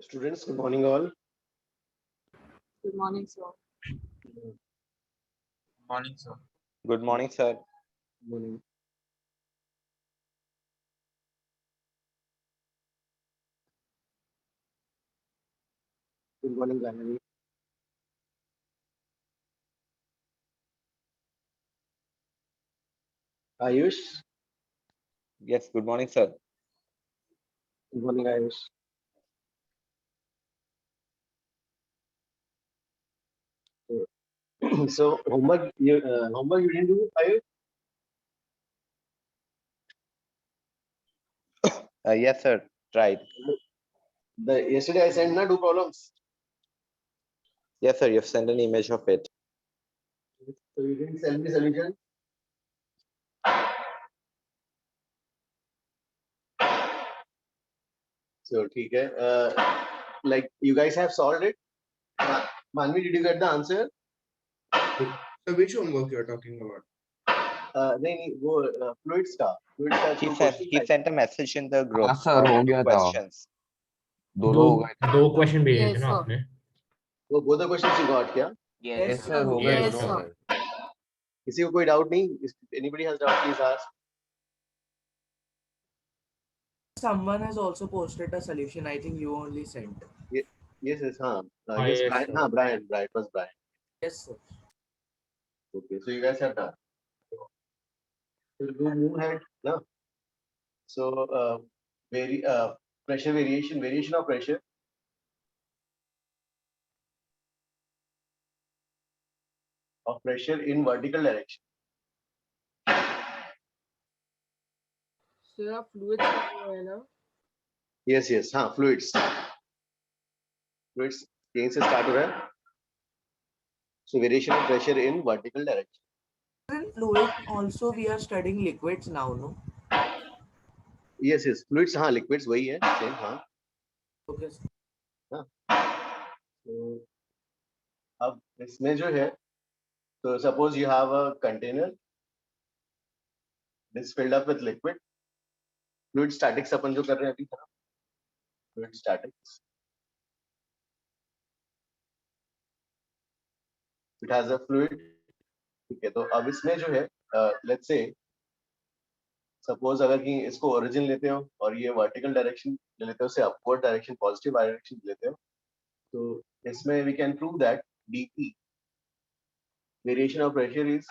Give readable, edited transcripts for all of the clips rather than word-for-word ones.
Students, good morning all. Good morning, sir. Morning, sir. Good morning, sir. Good morning. Good morning, Ganani. Ayush. Yes, good morning, sir. Good morning, Ayush. So homework you didn't do, Ayush? Yes, sir. Right. Yesterday I sent na 2 problems. Yes, sir. You've sent an image of it. So you didn't send me solution. So okay. Like you guys have solved it. Manvi, did you get the answer? So which homework you are talking about? नहीं वो fluids का He जो said question he type. sent a message in the group. हाँ sir, हो गया था। Questions. दोनों हो गए थे। दो क्वेश्चन भेजे Yes, थे ना sir. आपने? वो both the questions you got क्या? Yes सर, हो गए Yes, दोनों हो sir. गए। किसी को कोई डाउट नहीं? If anybody has doubt, please ask. Someone has also posted a solution. I think you only sent. Yes, हाँ. Ah, Yes, yes, Brian. sir. हाँ, Brian. It was Brian. Yes, sir. Okay, so you guys have done. So we'll move ahead now. So pressure variation of pressure. Of pressure in vertical direction. So आप fluids का है ना? Yes, हाँ, fluids. Fluids कहीं से start हो रहा है? So variation of pressure in vertical direction. In fluid also we are studying liquids now, no? Yes, fluids हाँ, liquids वही है, same हाँ. Okay. So अब इसमें जो है, so suppose you have a container. This filled up with liquid. Fluid statics अपन जो कर रहे हैं अभी था. Fluid statics. It has a fluid. ठीक है, तो अब इसमें जो है, let's say, suppose अगर कि इसको origin लेते हो और ये vertical direction ले लेते हो, से upward direction, positive direction लेते हो, तो इसमें we can prove that dP variation of pressure is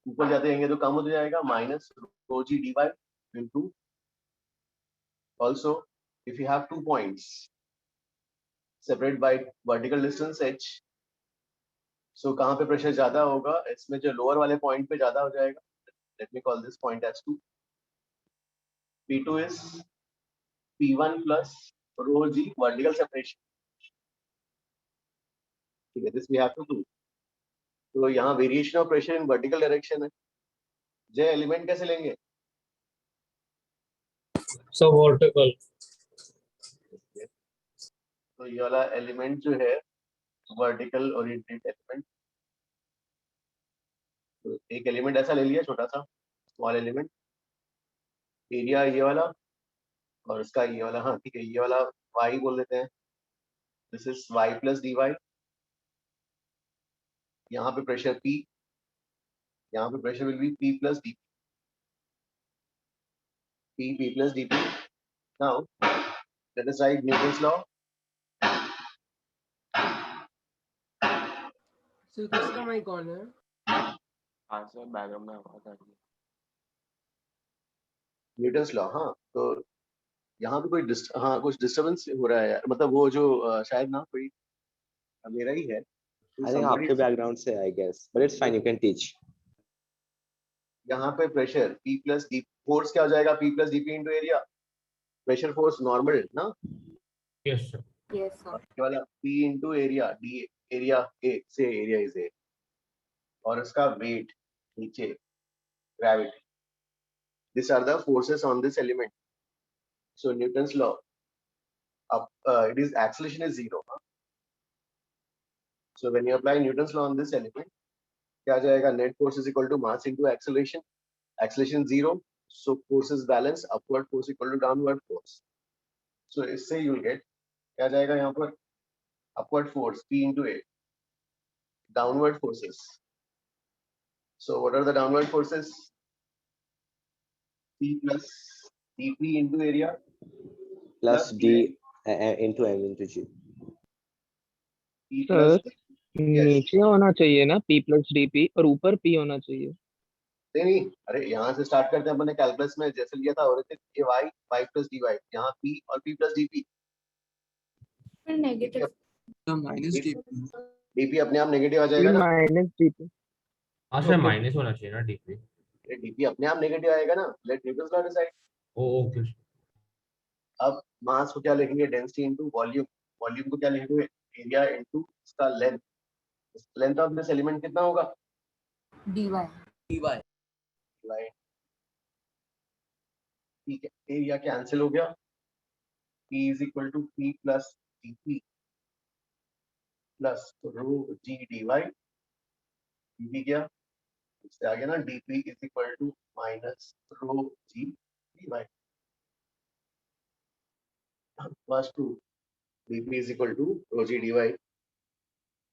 ऊपर जाते रहेंगे तो कम हो जाएगा minus rho g dy into also if you have 2 points separated by vertical distance h, so कहाँ पे pressure ज्यादा होगा? इसमें जो lower वाले point पे ज्यादा हो जाएगा. Let me call this point as 2. P2 is P1 plus rho g vertical separation. ठीक है, this we have to do. तो यहाँ variation of pressure in vertical direction है. J element कैसे लेंगे? So vertical. तो ये वाला एलिमेंट जो है वर्टिकल ओरिएंटेड एलिमेंट, तो एक एलिमेंट ऐसा ले लिया छोटा सा स्मॉल एलिमेंट, एरिया ये वाला और इसका ये वाला, हाँ ठीक है, ये वाला y बोल देते हैं. This is y plus dy. यहाँ पे प्रेशर p, यहाँ पे pressure will be p plus dp. p plus dp. Now let us right Newton's law. So किसका mic on है? हाँ सर, बैकग्राउंड में आवाज आ रही है। न्यूटन्स लॉ, हाँ, तो यहाँ पे कोई हाँ कुछ डिस्टर्बेंस हो रहा है यार, मतलब वो जो शायद ना कोई मेरा ही है. I think आपके background से, I guess, but it's fine. You can teach. यहाँ पे pressure P plus D, force क्या हो जाएगा? P plus dP into area. Pressure force normal ना? Yes, sir. Yes, sir. ये वाला P into area, D area A से area is A, और इसका वेट नीचे gravity. This are the forces on this element. So Newton's law, अब it is acceleration is 0. So when you apply Newton's law on this element, क्या आ जाएगा? Net force is equal to mass into acceleration. Acceleration 0, so force is balanced, upward force equal to downward force. So इससे you will get क्या जाएगा यहाँ पर? Upward force P into A, downward forces. So what are the downward forces? P plus dP into area plus plus d into m into g. P plus sir yes. नीचे होना चाहिए ना P plus DP और ऊपर P होना चाहिए। नहीं, अरे यहाँ से स्टार्ट करते हैं। अपने कैलकुलस में जैसे लिया था ओरिजिन ये y plus dy, यहाँ P और P plus dP। Negative The minus dp. dP अपने आप नेगेटिव आ P जाएगा ना? minus DP। हाँ सर Okay. माइनस होना चाहिए ना डीपी। dP अपने आप नेगेटिव आएगा ना? Let Newton's law decide. Okay. अब मास को क्या लिखेंगे? Density into volume. वॉल्यूम को क्या लिखेंगे? एरिया इनटू इसका length. Length of this element कितना होगा? dy dy line. ठीक है, एरिया कैंसिल हो गया। P is equal to P plus dP plus rho g dy। dP क्या? इससे आ गया ना dP is equal to minus rho g dy। First to dP is equal to rho g dy।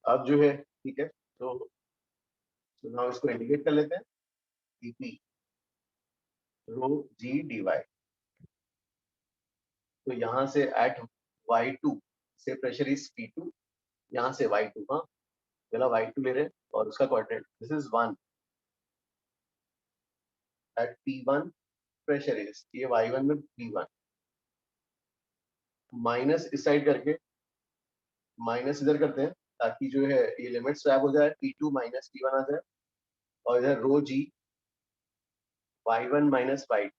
अब जो है ठीक है, तो नाउ इसको इंडिकेट कर लेते हैं। dP rho g dy। तो यहाँ से एट y2 से प्रेशर इज P2, यहाँ से y2, हाँ पहला y2 ले रहे हैं और उसका coordinate this is 1 at P1 pressure is, ये y1 में P1 माइनस इस साइड करके माइनस इधर करते हैं ताकि जो है ये लिमिट स्वैप हो जाए, P2 माइनस P1 आ जाए और इधर रो जी y1 माइनस y2।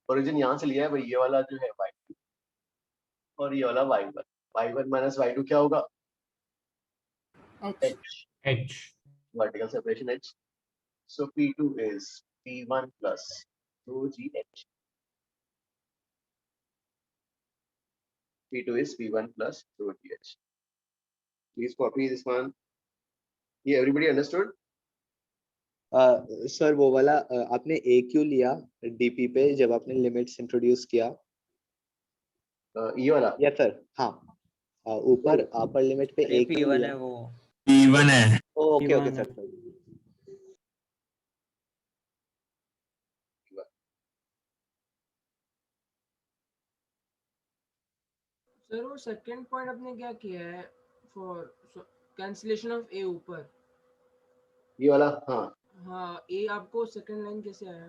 ओरिजिन यहाँ से लिया है भाई, ये वाला जो है y2 और ये वाला y1। y1 माइनस y2 क्या होगा? h H vertical separation h। So P2 is P1 plus rho gh। P2 is P1 plus rho gh। Please copy this one। Yeah, everybody understood? Sir वो वाला आपने a क्यों लिया dp पे जब आपने लिमिट्स इंट्रोड्यूस किया? ये वाला या सर हाँ ऊपर अपर लिमिट पे a क्यों P1 लिया? है वो। P1 है। Okay okay P1 sir. Sir वो सेकंड पॉइंट आपने क्या किया है फॉर कैंसिलेशन ऑफ ए ऊपर? ये वाला हाँ, हाँ ए आपको सेकंड लाइन कैसे आया?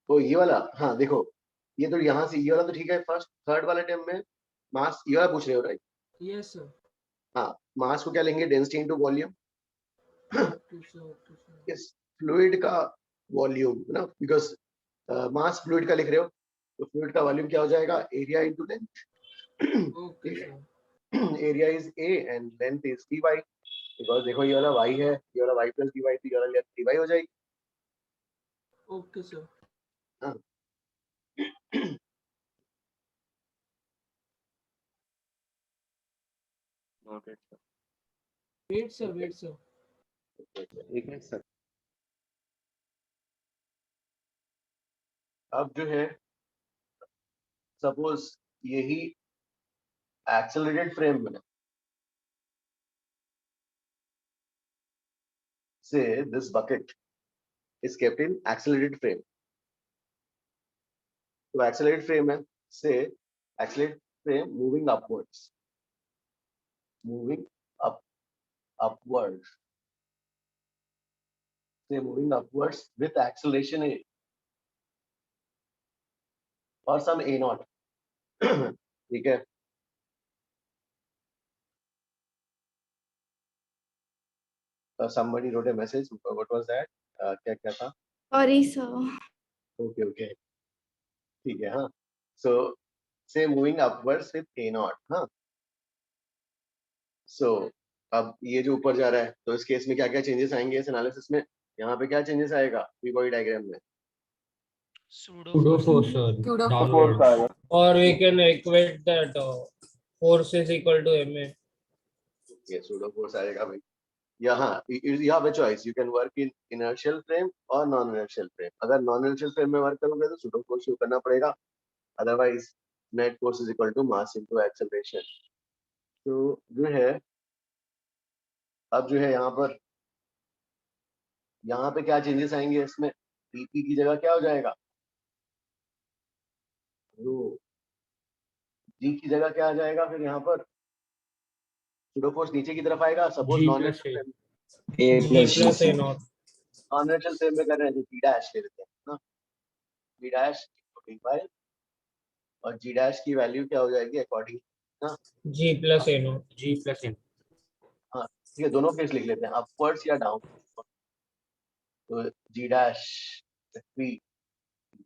तो ये वाला हाँ देखो, ये तो यहाँ से ये वाला तो ठीक है। फर्स्ट थर्ड वाले टाइम में मास ये वाला पूछ रहे हो राइट? Yes sir. हाँ, मास को क्या लेंगे? Density into volume. Okay sir. इस फ्लूइड का वॉल्यूम ना, बिकॉज मास फ्लूइड का लिख रहे हो तो फ्लूइड का वॉल्यूम क्या हो जाएगा? Area into length. Okay sir. area is A and length is dy, because देखो ये वाला y है, ये वाला y plus dy, तो ये वाला length dy हो जाएगी। Okay sir. हाँ। Noted sir. Wait sir. एक मिनट सर। अब जो है सपोज यही एक्सेलरेटेड फ्रेम में से this bucket is kept in accelerated frame। तो accelerated frame है से accelerated frame moving upwards, moving upwards, say moving upwards with acceleration a or some a naught। ठीक है, somebody wrote a message, what was that? क्या था? Sorry, sir. Okay, ठीक है। हाँ, so say moving upwards with a naught। हाँ, so अब ये जो ऊपर जा रहा है तो इस केस में क्या क्या चेंजेस आएंगे इस एनालिसिस में? यहाँ पे क्या चेंजेस आएगा फ्री बॉडी डायग्राम में? pseudo force Pseudo downwards, or we can equate that force is equal to ma। ये सूडो फोर्स आएगा भाई। यहाँ you have a choice, you can work in inertial frame or non inertial frame। अगर non inertial frame में work करोगे तो pseudo force use करना पड़ेगा, otherwise net force is equal to mass into acceleration. तो जो है अब जो है यहाँ पे क्या चेंजेस आएंगे इसमें, dp की जगह क्या हो जाएगा, रो, g की जगह क्या आ जाएगा फिर यहाँ पर, सूडो फोर्स नीचे की तरफ आएगा। Suppose G non plus A. A G plus plus A G. naught. Natural frame में कर रहे हैं तो g डैश ले लेते हैं ना, g डैश dy और g डैश की वैल्यू क्या हो जाएगी अकॉर्डिंग ना। G plus A naught. G plus A. हाँ ठीक है, दोनों केस लिख लेते हैं, अपवर्ड्स या डाउन। तो g डैश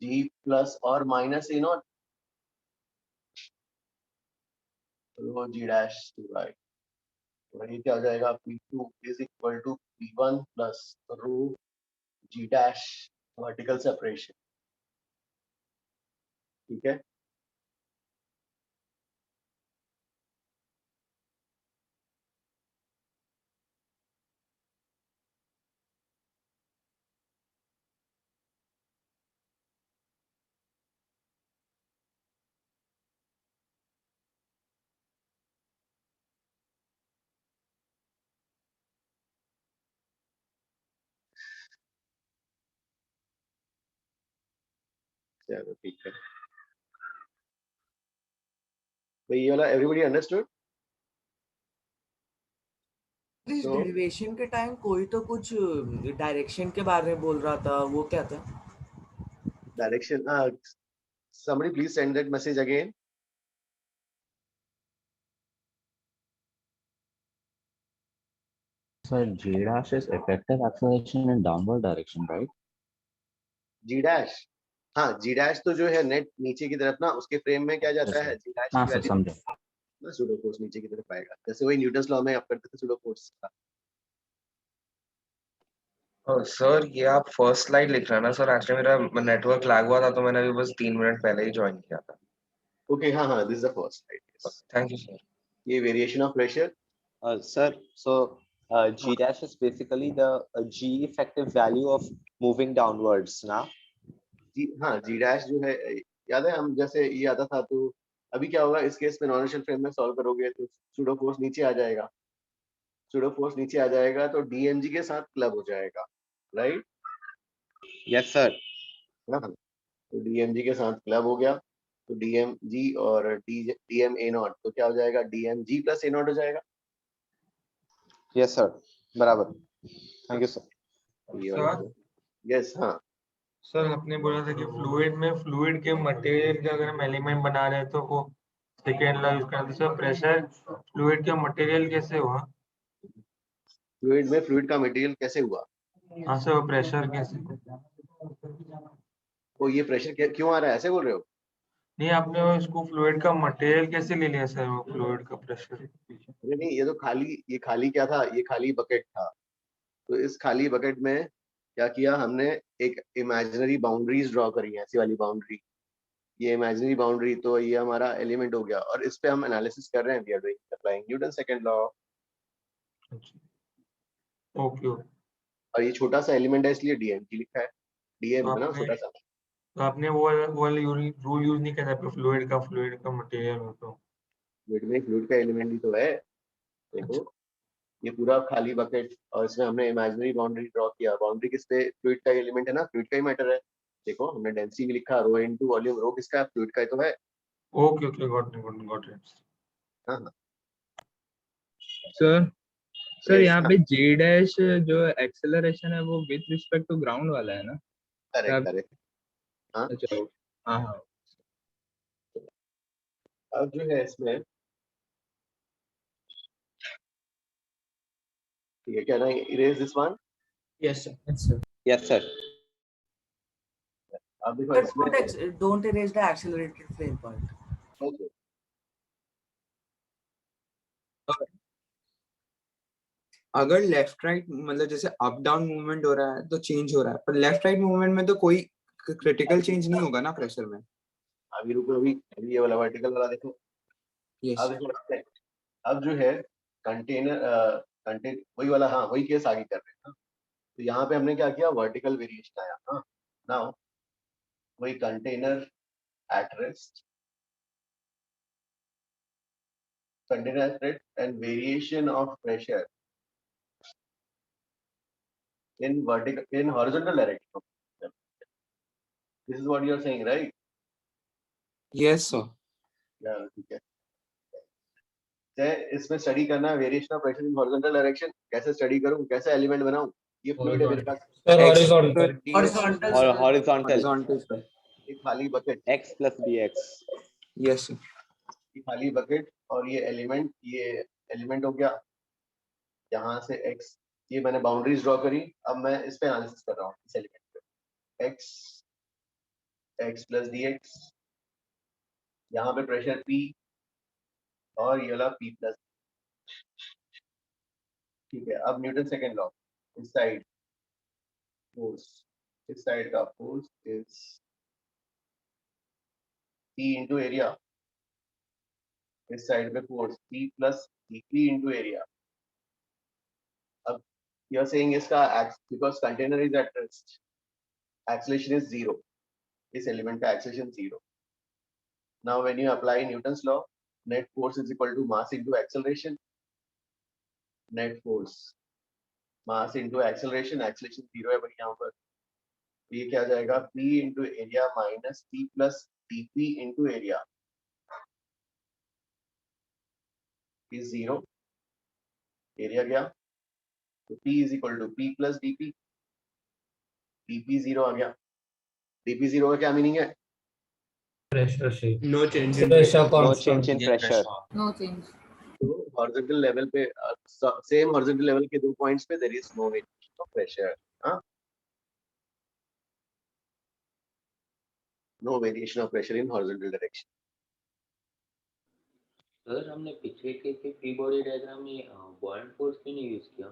g प्लस और minus a naught rho g dash dy, तो ये क्या हो जाएगा, p2 is equal to p1 plus rho g dash vertical separation. ठीक है, चलो ठीक है। तो ये वाला एवरीबॉडी अंडरस्टूड। इस तो डेरिवेशन के टाइम कोई तो कुछ डायरेक्शन के बारे में बोल रहा था, वो क्या था? Direction, somebody please send that message again. Sir, G dash is effective acceleration in downward direction, right? g dash, हाँ g डैश तो जो है नेट नीचे की तरफ ना, उसके फ्रेम में क्या जाता Yes, है, sir. g डैश हाँ की सर वैल्यू समझे। ना सूडो फोर्स नीचे की तरफ आएगा, जैसे वही न्यूटन्स लॉ में आप करते थे सूडो फोर्स का। सर ये आप फर्स्ट स्लाइड लिख रहे हैं ना सर, एक्चुअली मेरा नेटवर्क लैग हुआ था तो मैंने अभी बस 3 मिनट पहले ही ज्वाइन किया था। ओके हाँ हाँ, this is the first slide. Thank you sir. ये variation of pressure, Sir, so G dash is basically the G effective value of moving downwards ना? जी हाँ, g डैश जो है, याद है हम जैसे ये आता था, तो अभी क्या होगा इस केस में, नॉन इनिशियल फ्रेम में सॉल्व करोगे तो सूडो फोर्स नीचे आ जाएगा, सूडो फोर्स नीचे आ जाएगा तो डीएमजी के साथ क्लब हो जाएगा, राइट। Yes sir. ना, तो डीएमजी के साथ क्लब हो गया, तो डीएमजी और डीएम ए नॉट, तो क्या हो जाएगा, डीएमजी प्लस ए नॉट हो जाएगा। Yes sir. बराबर। Thank you sir. Sir yes हाँ, सर आपने बोला था कि फ्लूइड के मटेरियल का अगर हम एलिमेंट बना रहे हैं तो वो सेकेंड लॉ यूज करते हैं। सर प्रेशर फ्लूइड का मटेरियल कैसे हुआ? फ्लूइड में फ्लूइड का मटेरियल कैसे हुआ, हाँ सर, वो प्रेशर कैसे? तो ये प्रेशर क्यों आ रहा है, ऐसे बोल रहे हो। नहीं, आपने वो इसको फ्लूइड का मटेरियल कैसे ले लिया सर, वो फ्लूइड का प्रेशर? अरे नहीं, ये तो खाली, ये खाली क्या था, ये खाली बकेट था, तो इस खाली बकेट में क्या किया हमने, एक इमेजिनरी बाउंड्रीज ड्रॉ करी है, ऐसी वाली बाउंड्री, ये इमेजिनरी बाउंड्री, तो ये हमारा एलिमेंट हो गया, और इस पे हम एनालिसिस कर रहे हैं, we are doing applying Newton second law. Okay. और ये छोटा सा एलिमेंट है इसलिए डीएम की लिखा है, डीएम है ना छोटा सा। तो आपने वो रूल यूज नहीं किया फ्लूइड का मटेरियल हो तो? फ्लूइड में फ्लूइड का एलिमेंट ही तो है, देखो ये पूरा खाली बकेट, और इसमें हमने इमेजिनरी बाउंड्री ड्रॉ किया, बाउंड्री किस पे, फ्लूइड का एलिमेंट है ना, फ्लूइड का ही मैटर है, देखो हमने डेंसिटी भी लिखा, रो इनटू वॉल्यूम, रो किसका है, फ्लूइड का ही तो है। Okay okay, got it. हाँ हाँ, सर सर Yes, यहाँ हाँ, पे जी डैश जो एक्सेलरेशन है वो विद रिस्पेक्ट टू ग्राउंड वाला है ना? करेक्ट करेक्ट, हाँ। अच्छा हाँ हाँ। अब जो है इसमें, ठीक है, क्या ना, erase this one. Yes sir. Yes sir. अब देखो But इसमें, don't erase the accelerated frame point. okay, अगर लेफ्ट राइट मतलब जैसे अप डाउन मूवमेंट हो रहा है तो चेंज हो रहा है, पर लेफ्ट राइट मूवमेंट में तो कोई क्रिटिकल चेंज नहीं होगा ना प्रेशर में? अभी रुको, अभी ये वाला वर्टिकल वाला देखो। यस अब देखो, अब जो है कंटेनर, वही वाला, हाँ वही केस आगे कर रहे हैं ना, तो यहाँ पे हमने क्या किया, वर्टिकल वेरिएशन आया, हाँ नाउ वही container at rest, continuous rate and variation of pressure in horizontal direction. This is what you are saying, right? Yes, sir. Yeah, ठीक है. इसमें स्टडी करना है variation of pressure in horizontal direction. कैसे study करूं, कैसे element बनाऊं? ये फ्लूइड है मेरे पास. Sir, X horizontal. Horizontal. Or horizontal. horizontal, sir. एक खाली bucket. X plus dx. Yes, sir. ये खाली बकेट और ये एलिमेंट हो गया. यहाँ से x, ये मैंने बाउंड्रीज ड्रॉ करी. अब मैं इस पे एनालिसिस कर रहा हूँ इस एलिमेंट पे. x plus dx. यहाँ पे प्रेशर p और ये वाला p plus. ठीक है. अब न्यूटन सेकंड लॉ. इस साइड फोर्स, इस साइड का force is P into area. इस साइड पे force P plus dP into area. अब you are saying इसका because container is at rest, acceleration is 0. इस एलिमेंट का acceleration 0. Now when you apply Newton's law, net force is equal to mass into acceleration. Net force mass into acceleration 0 है भाई यहाँ पर. ये क्या जाएगा? P into area minus P plus dP into area is 0. Area गया तो P is equal to P plus dP. dP 0 आ गया. dP 0 का क्या मीनिंग है? Pressure से. No change in Pressure No constant. change in pressure. No change. तो horizontal level पे same horizontal level के 2 पॉइंट्स पे there is no variation of pressure. हाँ, no variation of pressure in horizontal direction. Sir हमने पिछले के free body diagram में buoyant force क्यों नहीं यूज किया?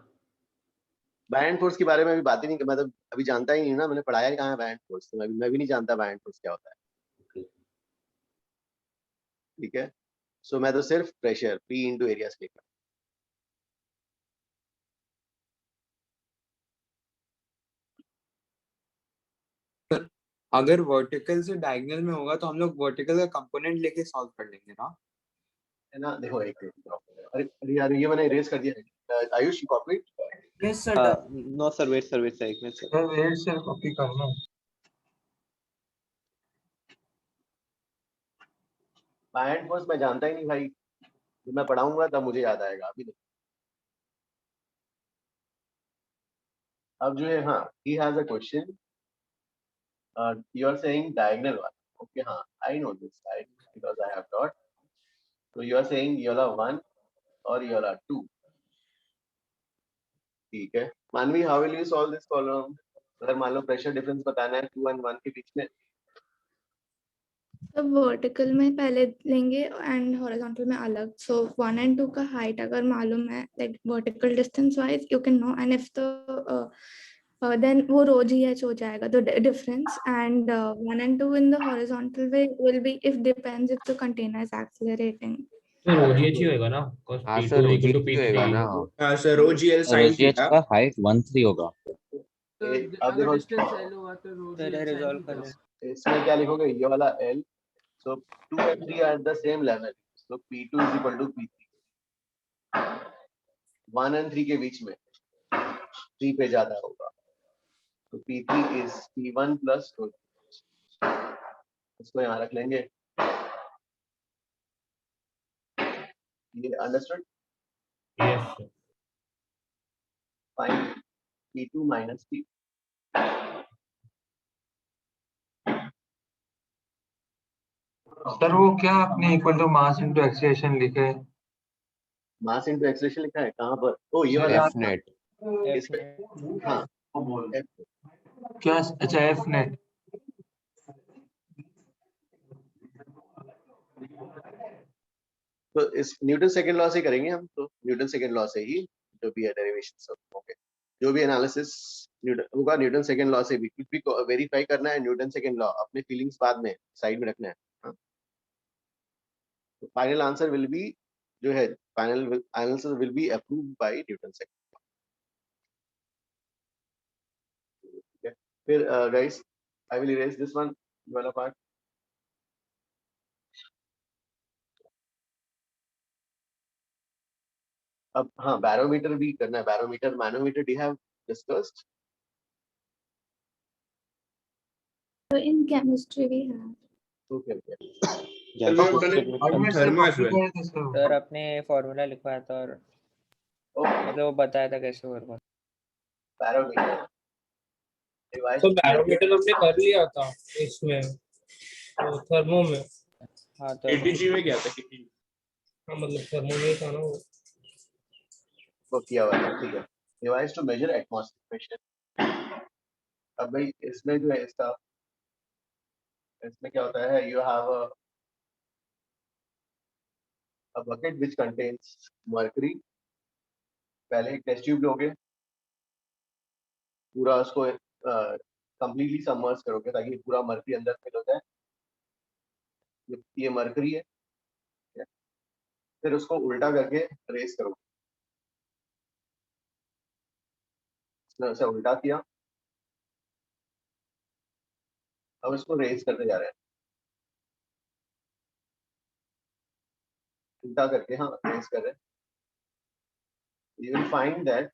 बैंड फोर्स के बारे में अभी बात ही नहीं, मतलब अभी जानता ही नहीं ना. मैंने पढ़ाया कहाँ है बैंड फोर्स? तो मैं भी नहीं जानता बैंड फोर्स क्या होता है. ओके. ठीक है. सो मैं तो सिर्फ प्रेशर P इंटू एरिया से लेकर. अगर वर्टिकल से डायगोनल में होगा तो हम लोग वर्टिकल का कंपोनेंट लेके सॉल्व कर लेंगे ना, है ना. देखो एक अरे यार ये मैंने इरेज कर दिया. Ayush copy. Yes, sir. No sir, wait sir, एक मिनट sir. सर वेट से कॉपी करना. बैंड फोर्स मैं जानता ही नहीं भाई. जब मैं पढ़ाऊंगा तब मुझे याद आएगा, अभी नहीं. अब जो है, हाँ, he has a question. You are saying diagonal one. Okay, हाँ, I know this side because I have taught. So you are saying ये वाला 1 और ये वाला 2. ठीक है. मानवी, how will you solve this problem? अगर मान लो प्रेशर डिफरेंस बताना है 2 और 1 के बीच में. तो वर्टिकल में पहले लेंगे एंड हॉरिजॉन्टल में अलग. सो 1 and 2 का हाइट अगर मालूम है, like vertical distance wise you can know, and if the then वो रो GH हो जाएगा the difference. And 1 and 2 in the horizontal way will be if depends if the container is accelerating. तो rho g h ही होएगा ना, because हाँ P2 sir, equal to रोजीएच होएगा P3. ना. Sir रो GL sin रोजीएच theta. का हाइट 1-3 होगा. तो अब अगर देखो डिस्टेंस L होगा तो रो पहले GL resolve sin कर थीटा. ले. इसमें क्या लिखोगे? ये वाला L. So 2 and 3 are at the same level. So P2 is equal to P3. 1 and 3 के बीच में 3 पे ज्यादा होगा. तो P3 is P1 plus 2. इसको यहाँ रख लेंगे. ये understood? Yes sir. Fine. P2 minus P. Sir वो क्या आपने equal to mass into acceleration लिखे है? मास इनटू एक्सेलरेशन लिखा है कहाँ पर? ओ ये सर, वाला. F net. इस पे. हाँ. क्या? अच्छा एफ नेट. तो इस न्यूटन सेकंड लॉ से करेंगे हम. तो न्यूटन सेकंड लॉ से ही जो भी है डेरिवेशन सब. ओके. जो भी एनालिसिस न्यूटन होगा न्यूटन सेकंड लॉ से भी. कुछ भी वेरीफाई करना है न्यूटन सेकंड लॉ. अपने फीलिंग्स बाद में साइड में रखना है. हाँ? तो फाइनल आंसर विल बी जो है final answer will be approved by Newton second. फिर guys I will erase this one वाला पार्ट. अब हाँ बैरोमीटर भी करना है, barometer manometer the have discussed. So in chemistry we have. Okay okay. Yeah, Well, just well, check with और them. में से Thermo as copy well. करे थे सर. सर अपने फॉर्मूला लिखवाया था और मतलब वो बताया था कैसे वर्क होता बैरोमीटर डिवाइस तो बैरोमीटर हमने कर लिया था इसमें तो थर्मो में. है. हाँ तो ATG में क्या था कितनी? हाँ मतलब थर्मो में ही था ना वो. को किया हुआ है. ठीक है. Device to measure atmospheric pressure. अब भाई इसमें जो है इसमें क्या होता है, you have a bucket which contains mercury. पहले एक टेस्ट ट्यूब लोगे, पूरा उसको कंप्लीटली सबमर्ज करोगे ताकि पूरा मर्करी अंदर फिल हो जाए. ये मर्करी है. फिर उसको उल्टा करके रेस करोगे. इसने उसे उल्टा किया, अब इसको रेस करते जा रहे हैं, उल्टा करके. हाँ रेस कर रहे हैं. यू विल फाइंड दैट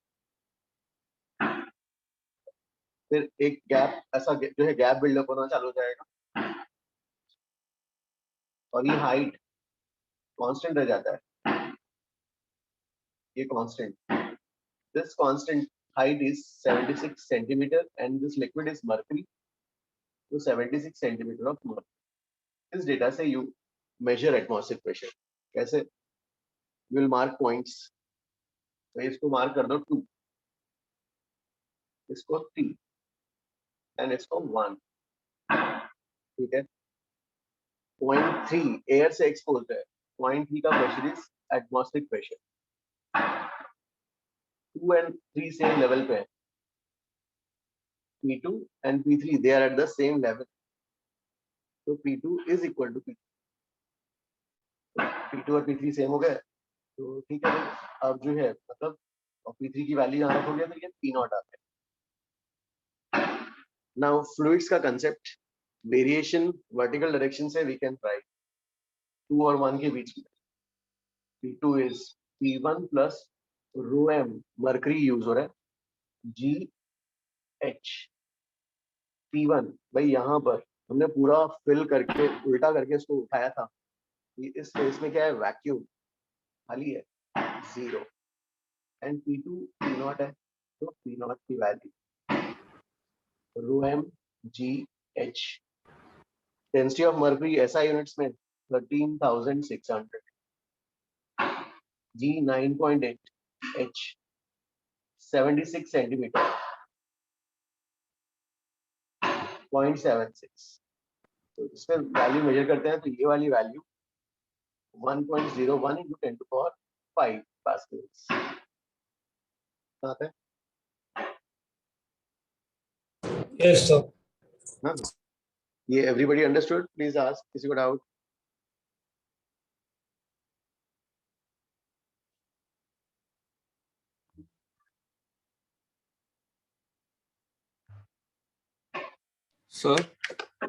फिर एक गैप ऐसा जो है गैप बिल्डअप होना चालू हो जाएगा और ये हाइट कांस्टेंट रह जाता है. ये constant, this constant height is 76 centimeter and this liquid is mercury, so 76 centimeter of mercury. This data से you measure atmospheric pressure. कैसे? You will mark points. तो इसको मार्क कर दो 2, इसको 3 and इसको 1. ठीक है. 0.3 एयर से एक्सपोज है. 0.3 का pressure is atmospheric pressure. 2 and 3 same level पे है. P2 and P3 they are at the same level. So P2 is equal to P3. P2 और P3 सेम हो गए तो ठीक है. अब जो है मतलब P3 की वैल्यू यहाँ रखोगे तो ये P0 आता है. नाउ फ्लूइड्स का कंसेप्ट, वेरिएशन वर्टिकल डायरेक्शन से वी कैन राइट 2 और 1 के बीच में. P2 is P1 plus row m mercury use हो रहा है, GH. P1 भाई यहाँ पर हमने पूरा फिल करके उल्टा करके इसको उठाया था. इस केस में क्या है, वैक्यूम खाली है 0. एंड P2 P0 है तो P0 की value rho m GH. Density of mercury SI units में 13,600. G 9.8, H 76 centimetre 0.76. तो इसमें वैल्यू मेजर करते हैं तो ये वाली value 1.01 into 10 to power 5 pascals आता है. Yes sir. हाँ ये एवरीबॉडी अंडरस्टूड? प्लीज आस्क किसी को डाउट. Sir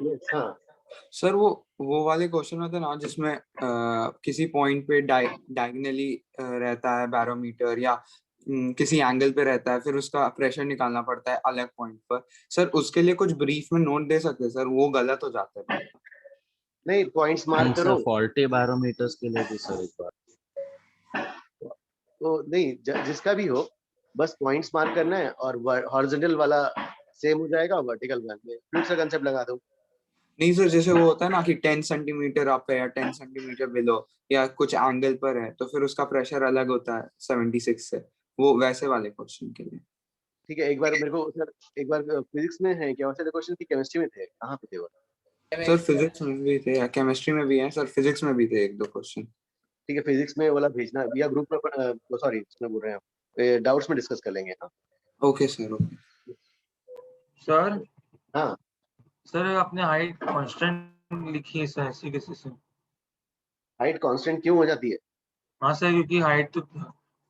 yes. हाँ सर वो वाले क्वेश्चन होते हैं ना जिसमें किसी पॉइंट पे डायगोनली रहता है बैरोमीटर या किसी एंगल पे रहता है, फिर उसका प्रेशर निकालना पड़ता है अलग पॉइंट पर. सर उसके लिए कुछ ब्रीफ में नोट दे सकते हैं सर? वो गलत हो जाता है. नहीं पॉइंट्स मार्क करो. फॉल्टी बैरोमीटर्स के लिए भी सर एक बार तो नहीं जिसका भी हो बस पॉइंट्स मार्क करना है और हॉरिजॉन्टल वाला सेम हो जाएगा, वर्टिकल वाला में फ्लूइड का कांसेप्ट लगा दो. नहीं सर, जैसे वो होता है ना कि 10 सेंटीमीटर अप है या 10 सेंटीमीटर बिलो या कुछ एंगल पर है तो फिर उसका प्रेशर अलग होता है 76 से, वो वैसे वाले क्वेश्चन के लिए. ठीक है. एक बार मेरे को सर एक बार फिजिक्स में है क्या वैसे क्वेश्चन की केमिस्ट्री में थे, कहाँ पे थे वो? सर फिजिक्स में भी थे या केमिस्ट्री में भी है सर? फिजिक्स में भी थे 1-2 क्वेश्चन. ठीक है. फिजिक्स में वाला भेजना या ग्रुप में, सॉरी इसमें बोल रहे हैं डाउट्स में डिस्कस कर लेंगे. हाँ ओके सर. Okay sir. हाँ सर आपने हाइट कांस्टेंट लिखी है सर ऐसी कैसे सर? हाइट कांस्टेंट क्यों हो जाती है? हाँ सर क्योंकि हाइट तो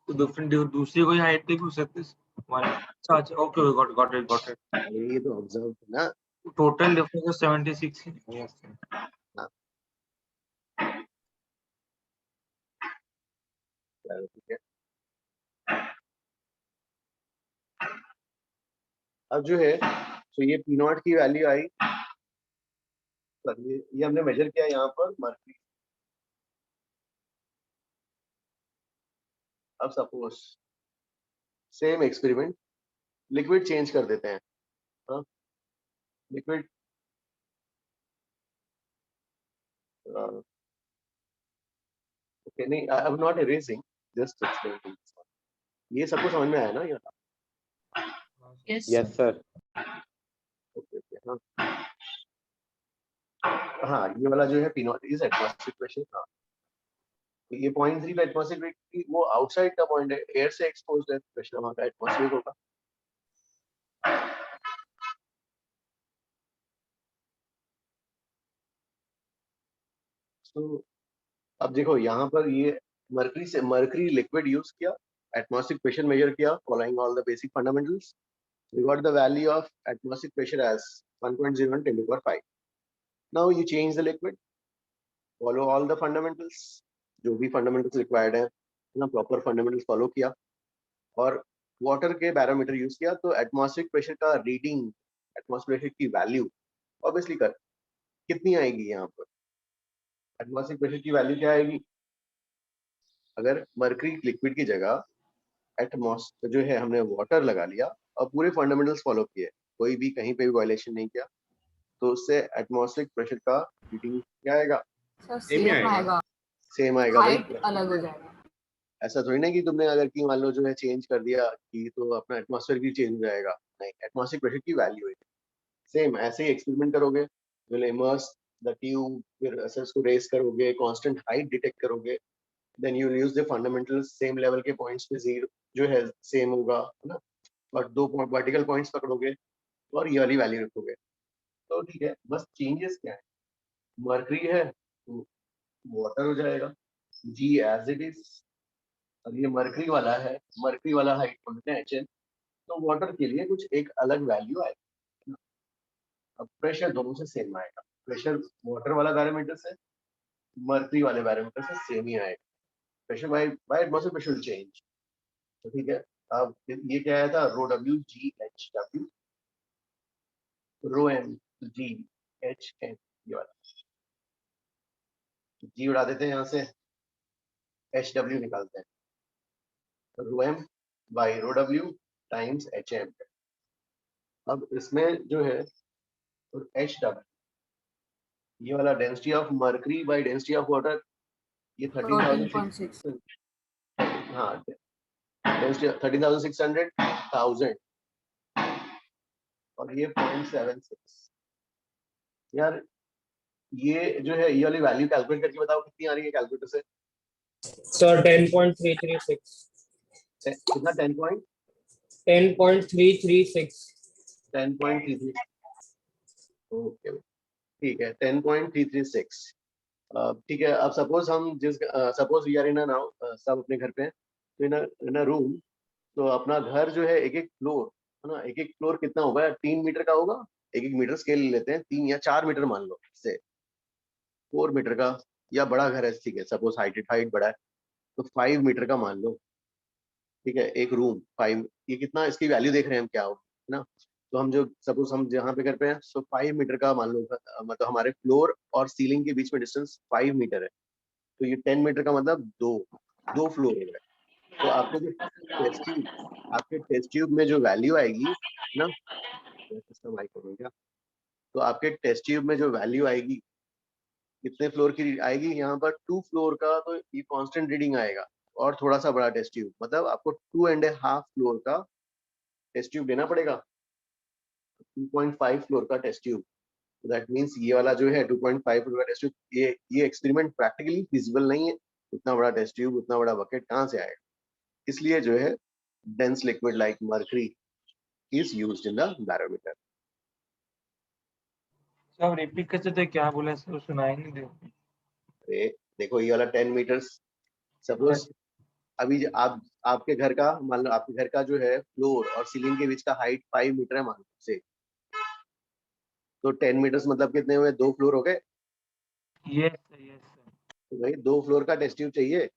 डिफरेंट दूसरी कोई हाइट पे पूछ सकते हैं. अच्छा ओके गॉट इट. ये तो ऑब्जर्व ना. टोटल डिफरेंस 76 है. हाँ ठीक है. अब जो है तो ये पी नॉट की वैल्यू आई, ये हमने मेजर किया यहाँ पर मर्क्यूरी। अब suppose same experiment, liquid change कर देते हैं। हाँ, लिक्विड ओके, नहीं I am not erasing, just explaining. ये सबको समझ में आया ना? ये Yes, sir. Okay okay. हाँ हाँ, ये वाला जो है P naught is atmospheric pressure. हाँ, तो ये 0.3 का एटमॉस्फेरिक, वो आउटसाइड का पॉइंट है, एयर से एक्सपोज्ड है, प्रेशर वहाँ का एटमॉस्फेरिक होगा। तो अब देखो यहाँ पर ये मर्करी से मर्करी लिक्विड यूज किया, एटमॉस्फेरिक प्रेशर मेजर किया, following all the basic fundamentals, we got the value of atmospheric pressure as 1.01 10 to the power 5. Now you change the liquid, follow all the fundamentals, जो भी fundamentals required है ना, proper fundamentals follow किया, और water के barometer use किया, तो atmospheric pressure का reading, atmospheric pressure की value obviously कर कितनी आएगी यहाँ पर? atmospheric pressure की value क्या आएगी? अगर mercury liquid की जगह एटमॉस्फेयर जो है हमने वाटर लगा लिया और पूरे फंडामेंटल्स फॉलो किए, कोई भी कहीं पे भी वायलेशन नहीं किया, तो उससे एटमॉस्फेरिक प्रेशर का रीडिंग क्या आएगा? सेम आएगा, सेम आएगा। हाइट अलग हो जाएगा। ऐसा थोड़ी ना कि तुमने अगर की मान लो जो है चेंज कर दिया कि तो अपना एटमॉस्फेयर भी चेंज हो जाएगा, नहीं, एटमॉस्फेरिक प्रेशर की वैल्यू है सेम। ऐसे ही एक्सपेरिमेंट करोगे, विल इमर्स द ट्यूब, फिर उसको रेस करोगे, कांस्टेंट हाइट डिटेक्ट करोगे, then you use the fundamentals, same level के पॉइंट्स पे जीरो जो है सेम होगा, है ना, और दो वर्टिकल पॉइंट्स पकड़ोगे और ये वाली वैल्यू रखोगे, तो ठीक है। बस चेंजेस क्या है, मर्करी है वाटर हो जाएगा जी एज इट इज, और ये मर्करी वाला है, मर्करी वाला हाइट बोलते हैं HN, तो वाटर के लिए कुछ एक अलग वैल्यू आएगी। अब प्रेशर दोनों से सेम आएगा, प्रेशर वाटर वाला बैरोमीटर से मर्करी वाले बैरोमीटर से सेम ही आएगा, pressure by atmospheric pressure change. तो ठीक है, अब ये क्या आया था, रो डब्ल्यू जी एच डब्ल्यू, रो एम जी एच एन, ये वाला जी उड़ा देते हैं यहाँ से, एच डब्ल्यू निकालते हैं, rho M by rho W times H M. अब इसमें जो है एच डब्ल्यू, ये वाला density of mercury by density of water, ये 13,600, हाँ डेंसिटी 13,600 1000, और ये 0.76। यार ये जो है ये वाली वैल्यू कैलकुलेट करके बताओ कितनी आ रही है कैलकुलेटर से? सर 10.336। कितना? 10.336। 10.33, ओके ठीक है, 10.336। ठीक है, अब सपोज हम suppose we are in now, सब अपने घर पे हैं, तो इन अ रूम, तो अपना घर जो है एक एक फ्लोर है ना, एक एक फ्लोर कितना होगा? 3 मीटर का होगा, एक एक मीटर स्केल लेते हैं, 3 या 4 मीटर मान लो, से 4 मीटर का, या बड़ा घर है ठीक है, सपोज हाइट बड़ा है तो 5 मीटर का मान लो, ठीक है, एक रूम 5, ये कितना इसकी वैल्यू देख रहे हैं हम क्या हो, है ना, तो हम जो सपोज हम जहाँ पे घर पे हैं, सो 5 मीटर का मान लो, मतलब हमारे फ्लोर और सीलिंग के बीच में डिस्टेंस 5 मीटर है, तो ये 10 मीटर का मतलब दो फ्लोर हो गए। तो आपको जो आपके टेस्ट ट्यूब में जो वैल्यू आएगी ना, सिस्टम आई क्या, तो आपके टेस्ट ट्यूब में जो वैल्यू आएगी कितने फ्लोर की आएगी, यहाँ पर 2 फ्लोर का, तो ये कांस्टेंट रीडिंग आएगा, और थोड़ा सा बड़ा टेस्ट ट्यूब, मतलब आपको 2.5 फ्लोर का टेस्ट ट्यूब लेना पड़ेगा, 2.5 फ्लोर का टेस्ट ट्यूब। दैट मींस ये वाला जो है 2.5 फ्लोर का टेस्ट ट्यूब, ये एक्सपेरिमेंट प्रैक्टिकली फिजिबल नहीं है, उतना बड़ा टेस्ट ट्यूब, उतना बड़ा बकेट कहाँ से आएगा, इसलिए जो है dense liquid like mercury is used in the barometer. सब रिपीट कर सकते, क्या बोला सर, सुनाई नहीं दे। अरे देखो ये वाला 10 मीटर्स, सपोज अभी आपके घर का मान लो, आपके घर का जो है फ्लोर और सीलिंग के बीच का हाइट 5 मीटर है मान लो से, तो 10 मीटर्स मतलब कितने हुए? 2 फ्लोर हो गए। यस यस तो भाई 2 फ्लोर का टेस्ट ट्यूब चाहिए,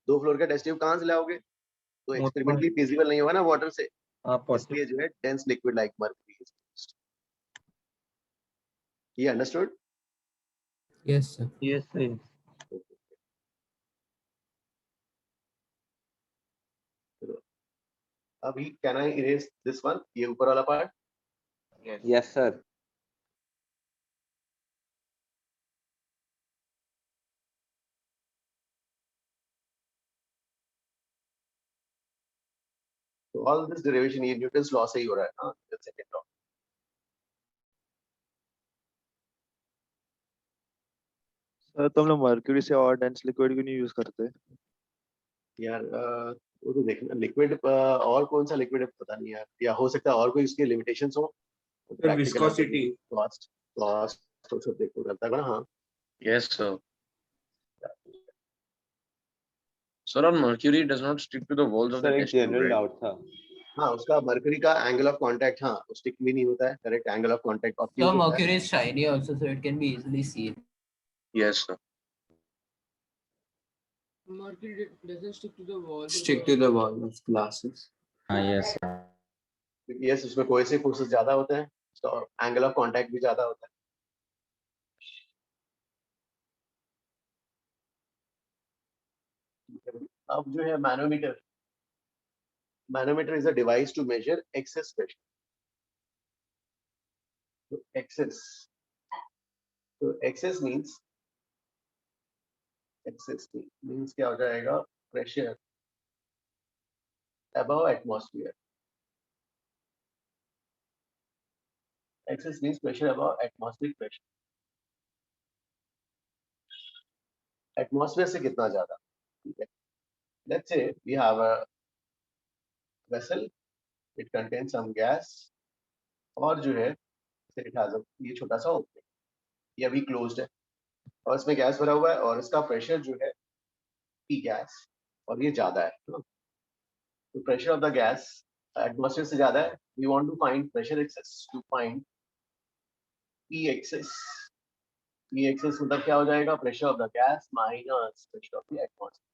2 फ्लोर का टेस्ट ट्यूब कहाँ से लाओगे? तो एक्सपेरिमेंटली फिजिबल नहीं होगा ना वाटर से, इसलिए जो है dense liquid like mercury is used. ये understood? Yes, sir. Yes, sir. अभी can I erase this one, ये ऊपर वाला पार्ट? Yes, sir. तो ऑल दिस डेरिवेशन ये न्यूटन्स लॉ से ही हो रहा है ना, सेकंड लॉ। सर तो हम लोग मर्क्यूरी से और डेंस लिक्विड क्यों नहीं यूज करते? यार वो तो देखना लिक्विड और कौन सा लिक्विड है पता नहीं यार, या हो सकता है और कोई इसके लिमिटेशंस हो। विस्कोसिटी, कॉस्ट तो सब देखो करता है ना। हाँ yes sir. Sir, on mercury does not stick to the walls of Sir, the एक test tube, general right? Doubt था। हाँ, उसका मर्करी का एंगल ऑफ कांटेक्ट, हाँ स्टिक भी नहीं होता है, correct, angle of contact of So mercury is shiny also, so it can be easily seen. Yes sir. Mercury doesn't stick to the wall. Stick to the wall of glasses. yes sir. Yes, उसमें cohesive forces ज्यादा होते हैं, तो angle of contact भी ज्यादा होता है। अब जो है manometer, manometer is a device to measure excess pressure. तो एक्सेस मींस क्या हो जाएगा? Pressure above atmosphere. Excess means pressure above atmospheric pressure. Atmosphere से कितना ज्यादा, ठीक है। Let's say we have a vessel, it contains some gas, और जो है इट हैज ये छोटा सा ओपनिंग, ये अभी क्लोज्ड है और इसमें गैस भरा हुआ है और इसका प्रेशर जो है पी गैस, और ये ज्यादा है ना। तो pressure of the gas atmosphere से ज्यादा है, we want to find pressure excess, to find P excess. P excess मतलब क्या हो जाएगा? Pressure of the gas minus pressure of the atmosphere,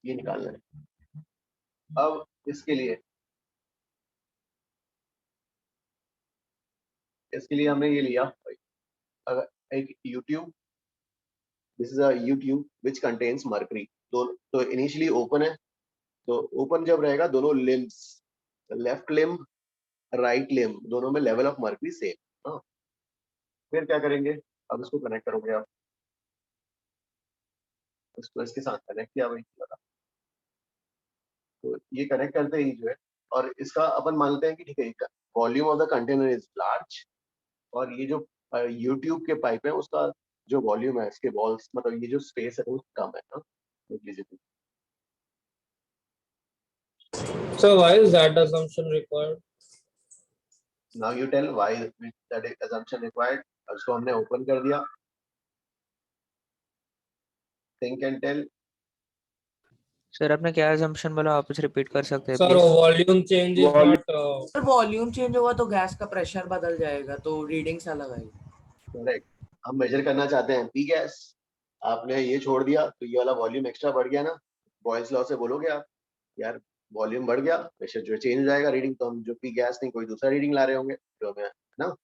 ये निकालना है। अब इसके लिए हमने ये लिया अगर एक U-tube, this is a U-tube which contains mercury. तो इनिशियली ओपन है, तो ओपन जब रहेगा दोनों लिम्स, लेफ्ट लिम राइट लिम, दोनों में लेवल ऑफ मर्करी सेम। हाँ, फिर क्या करेंगे? अब इसको कनेक्ट करोगे आप, इसको इसके साथ कनेक्ट किया वही लगा। तो ये कनेक्ट करते ही जो है, और इसका अपन मानते हैं कि ठीक है, volume of the container is large, और ये जो U-tube के पाइप है उसका जो वॉल्यूम है, इसके वॉल्स मतलब ये जो स्पेस है वो कम है ना, negligible. So why is that assumption required? Now you tell why that assumption required. उसको हमने ओपन कर दिया, think and tell. सर आपने क्या assumption बोला, वापस रिपीट कर सकते हैं Sir, please? volume change is not. Sir volume change होगा तो गैस का प्रेशर बदल जाएगा, तो रीडिंग्स अलग आएगी। करेक्ट, हम मेजर करना चाहते हैं पी गैस, आपने ये छोड़ दिया तो ये वाला वॉल्यूम एक्स्ट्रा बढ़ गया ना। बॉयल्स लॉ से बोलोगे आप यार वॉल्यूम बढ़ गया, प्रेशर जो चेंज हो जाएगा, रीडिंग तो हम जो पी गैस नहीं कोई दूसरा रीडिंग ला रहे होंगे, जो हमें ना,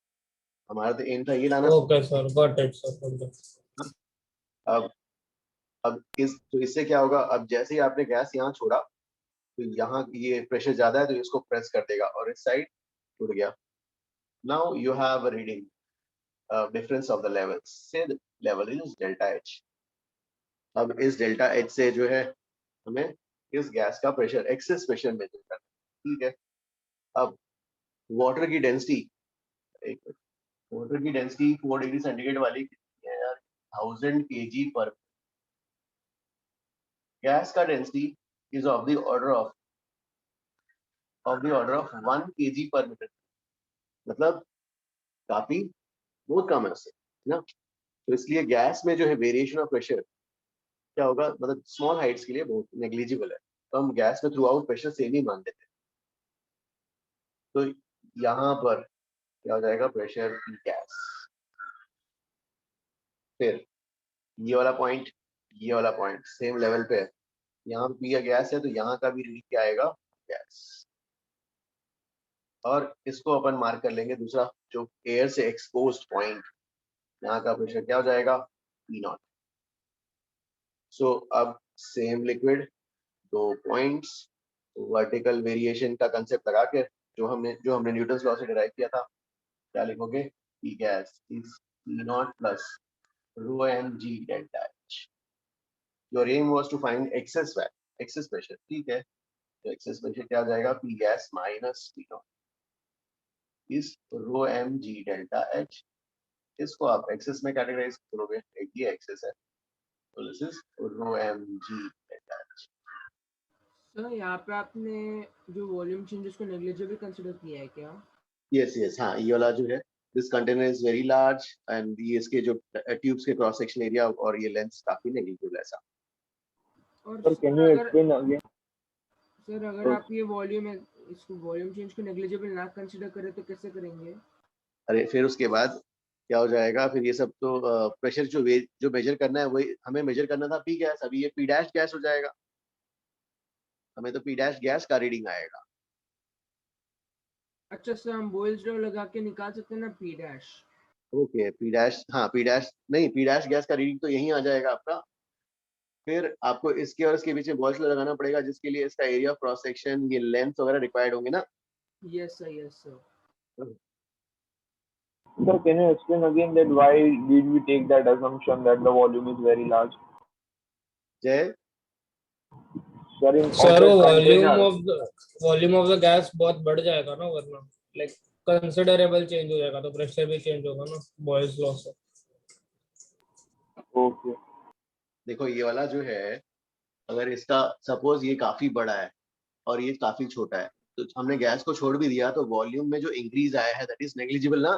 हमारा तो एम था ये लाना। Okay sir, got it sir. अब इससे क्या होगा? अब जैसे ही आपने गैस यहाँ छोड़ा तो यहाँ ये प्रेशर ज्यादा है तो इसको प्रेस कर देगा और इस साइड टूट गया। Now you have a reading difference of the levels, से लेवल इज डेल्टा एच। अब इस डेल्टा एच से जो है हमें इस गैस का प्रेशर, एक्सेस प्रेशर मेजर करना है, ठीक है। अब वाटर की डेंसिटी, वाटर की डेंसिटी 4 डिग्री सेंटीग्रेड वाली कितनी है यार? 1000 kg पर। गैस का density is of the order of 1 kg पर मीटर, मतलब काफी बहुत कम है उससे ना। तो इसलिए गैस में जो है वेरिएशन ऑफ प्रेशर क्या होगा, मतलब स्मॉल हाइट्स के लिए बहुत नेग्लिजिबल है, तो हम गैस में थ्रू आउट प्रेशर सेम ही मान देते हैं। तो यहाँ पर क्या हो जाएगा? प्रेशर की गैस। फिर ये वाला पॉइंट सेम लेवल पे है, यहाँ पे पी गैस है तो यहाँ का भी रीडिंग क्या आएगा? गैस। और इसको अपन मार्क कर लेंगे दूसरा जो एयर से एक्सपोज्ड पॉइंट, यहाँ का प्रेशर क्या हो जाएगा पी नॉट। सो अब सेम लिक्विड, दो पॉइंट्स, वर्टिकल वेरिएशन का कंसेप्ट लगा के जो हमने न्यूटन्स लॉ से डिराइव किया था, क्या लिखोगे, P gas is P naught plus rho M G delta H. Your aim was to find excess pressure, ठीक है, तो एक्सेस प्रेशर क्या आ जाएगा, P gas minus P naught is rho M G delta H. इसको आप access में categorise करोगे, एक ये एक्सेस है, तो this is rho M G delta H. Sir यहाँ पे आपने जो वॉल्यूम चेंज उसको नेग्लिजिबल कंसीडर किया है क्या? यस, हाँ, ये वाला जो है, this container is very large and ये इसके जो ट्यूब्स के क्रॉस सेक्शन एरिया और ये लेंथ काफी नेग्लिजिबल है ऐसा। और Sir, can you explain again? Sir अगर आप ये इसको वॉल्यूम चेंज को नेग्लिजिबल ना कंसीडर करें तो कैसे करेंगे? अरे फिर उसके बाद क्या हो जाएगा, फिर ये सब तो प्रेशर जो मेजर करना है वही हमें मेजर करना था पी गैस, अभी ये पी डैश गैस हो जाएगा, हमें तो पी डैश गैस का रीडिंग आएगा। अच्छा सर, हम बॉयल्स लॉ लगा के निकाल सकते हैं ना P dash? Okay, P dash, हाँ पी डैश नहीं, पी डैश गैस का रीडिंग तो यही आ जाएगा आपका। फिर आपको इसके और इसके बीच में बॉयल्स लॉ लगाना पड़ेगा, जिसके लिए इसका एरिया ऑफ क्रॉस सेक्शन, ये लेंथ वगैरह रिक्वायर्ड होंगे ना। Yes sir. Sir, can you explain again that why did we take that assumption that the volume is very large? जय, Sir, in sir of that volume of the gas बहुत बढ़ जाएगा ना, वरना like considerable change हो जाएगा, तो pressure भी चेंज होगा ना बॉयल्स लॉ से। Okay. देखो ये वाला जो है, अगर इसका सपोज ये काफी बड़ा है और ये काफी छोटा है, तो हमने गैस को छोड़ भी दिया तो वॉल्यूम में जो इंक्रीज आया है दैट इज नेग्लिजिबल ना।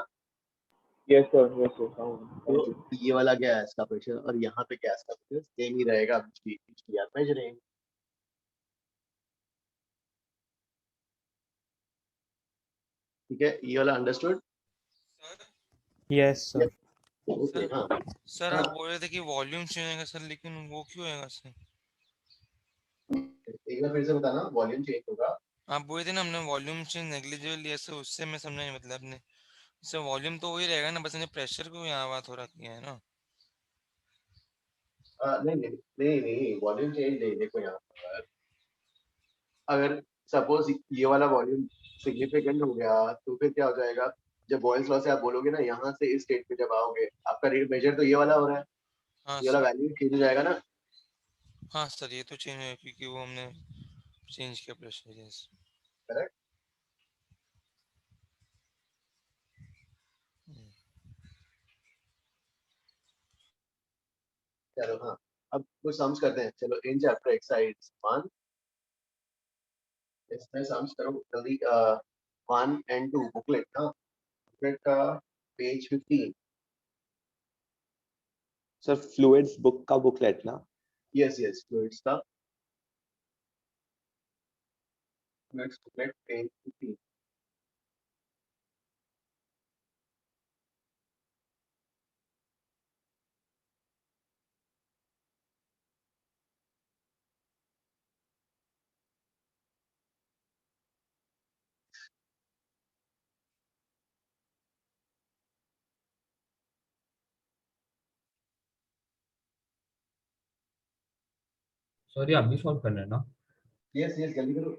Yes, sir. Yes, sir. Thank you. तो ये वाला गैस का प्रेशर और यहाँ पे गैस का प्रेशर सेम ही रहेगा, पिछली याद मेजरिंग। ठीक है, ये वाला अंडरस्टूड? Yes sir. ओके, हाँ सर आप बोल रहे थे कि वॉल्यूम चेंज होगा सर, लेकिन वो क्यों होगा सर? एक बार फिर से बताना, वॉल्यूम चेंज होगा। आप बोल रहे थे ना हमने वॉल्यूम चेंज नेग्लिजिबल लिया, सर उससे मैं समझा नहीं, मतलब ने सर वॉल्यूम तो वही रहेगा ना, बस हमने प्रेशर को यहाँ वहाँ थोड़ा किया है ना। नहीं, वॉल्यूम चेंज नहीं। देखो यहाँ पर अगर सपोज ये वाला वॉल्यूम सिग्निफिकेंट हो गया तो फिर क्या हो जाएगा, जब बॉयल्स लॉ से आप बोलोगे ना, यहाँ से इस स्टेट पे जब आओगे, आपका रेट मेजर तो ये वाला हो रहा है, हाँ ये वाला सर, वैल्यू चेंज हो जाएगा ना। हाँ सर ये तो चेंज है क्योंकि वो हमने चेंज किया प्रेशर। Yes correct. चलो हाँ, अब कुछ सम्स करते हैं। चलो इन चैप्टर एक्सरसाइज 1, इसमें सम्स करो जल्दी। 1 and 2 बुकलेट, हाँ बुकलेट का पेज 15। सर फ्लूइड्स बुक का बुकलेट ना? यस फ्लूइड्स का बुकलेट पेज 15। सॉरी, आप भी सॉल्व करना है ना? यस जल्दी करो।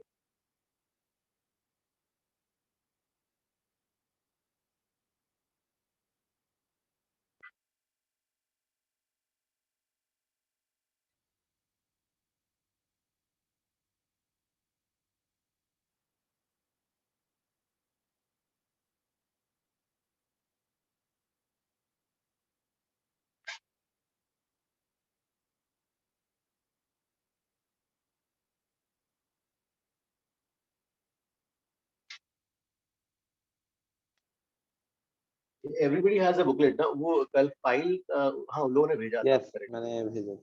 एवरीबॉडी हैज अ बुकलेट ना, वो कल फाइल हाँ उन लोगों ने भेजा था। यस मैंने भेजा।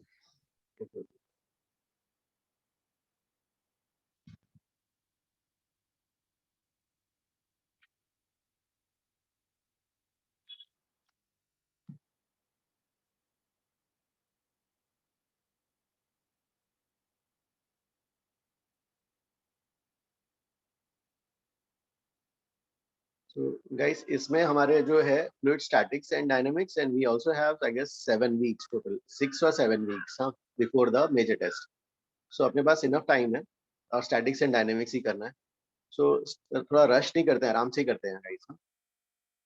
So guys, इसमें हमारे जो है fluid statics and dynamics, and we also have I guess 7 weeks total, 6 or 7 weeks हाँ before the major test. So अपने पास enough time है और statics and dynamics ही करना है. So थोड़ा rush नहीं करते हैं, आराम से ही करते हैं guys.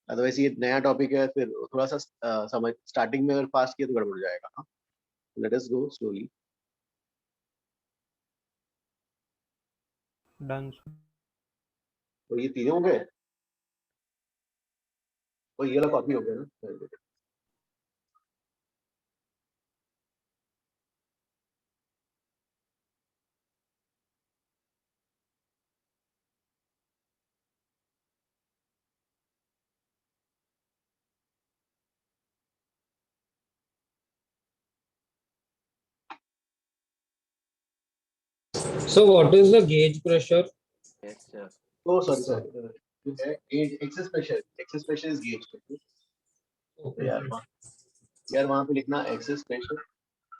अदरवाइज ये नया टॉपिक है, फिर थोड़ा सा समझ स्टार्टिंग में अगर फास्ट किया तो गड़बड़ हो जाएगा. हाँ, लेट अस गो स्लोली. डन. तो ये तीनों हो गए और ये वाला कॉपी हो गया ना. So what is the gauge pressure? Yes sir. Oh sorry. Excess pressure is gauge pressure. यार वहाँ पे लिखना एक्सेस प्रेशर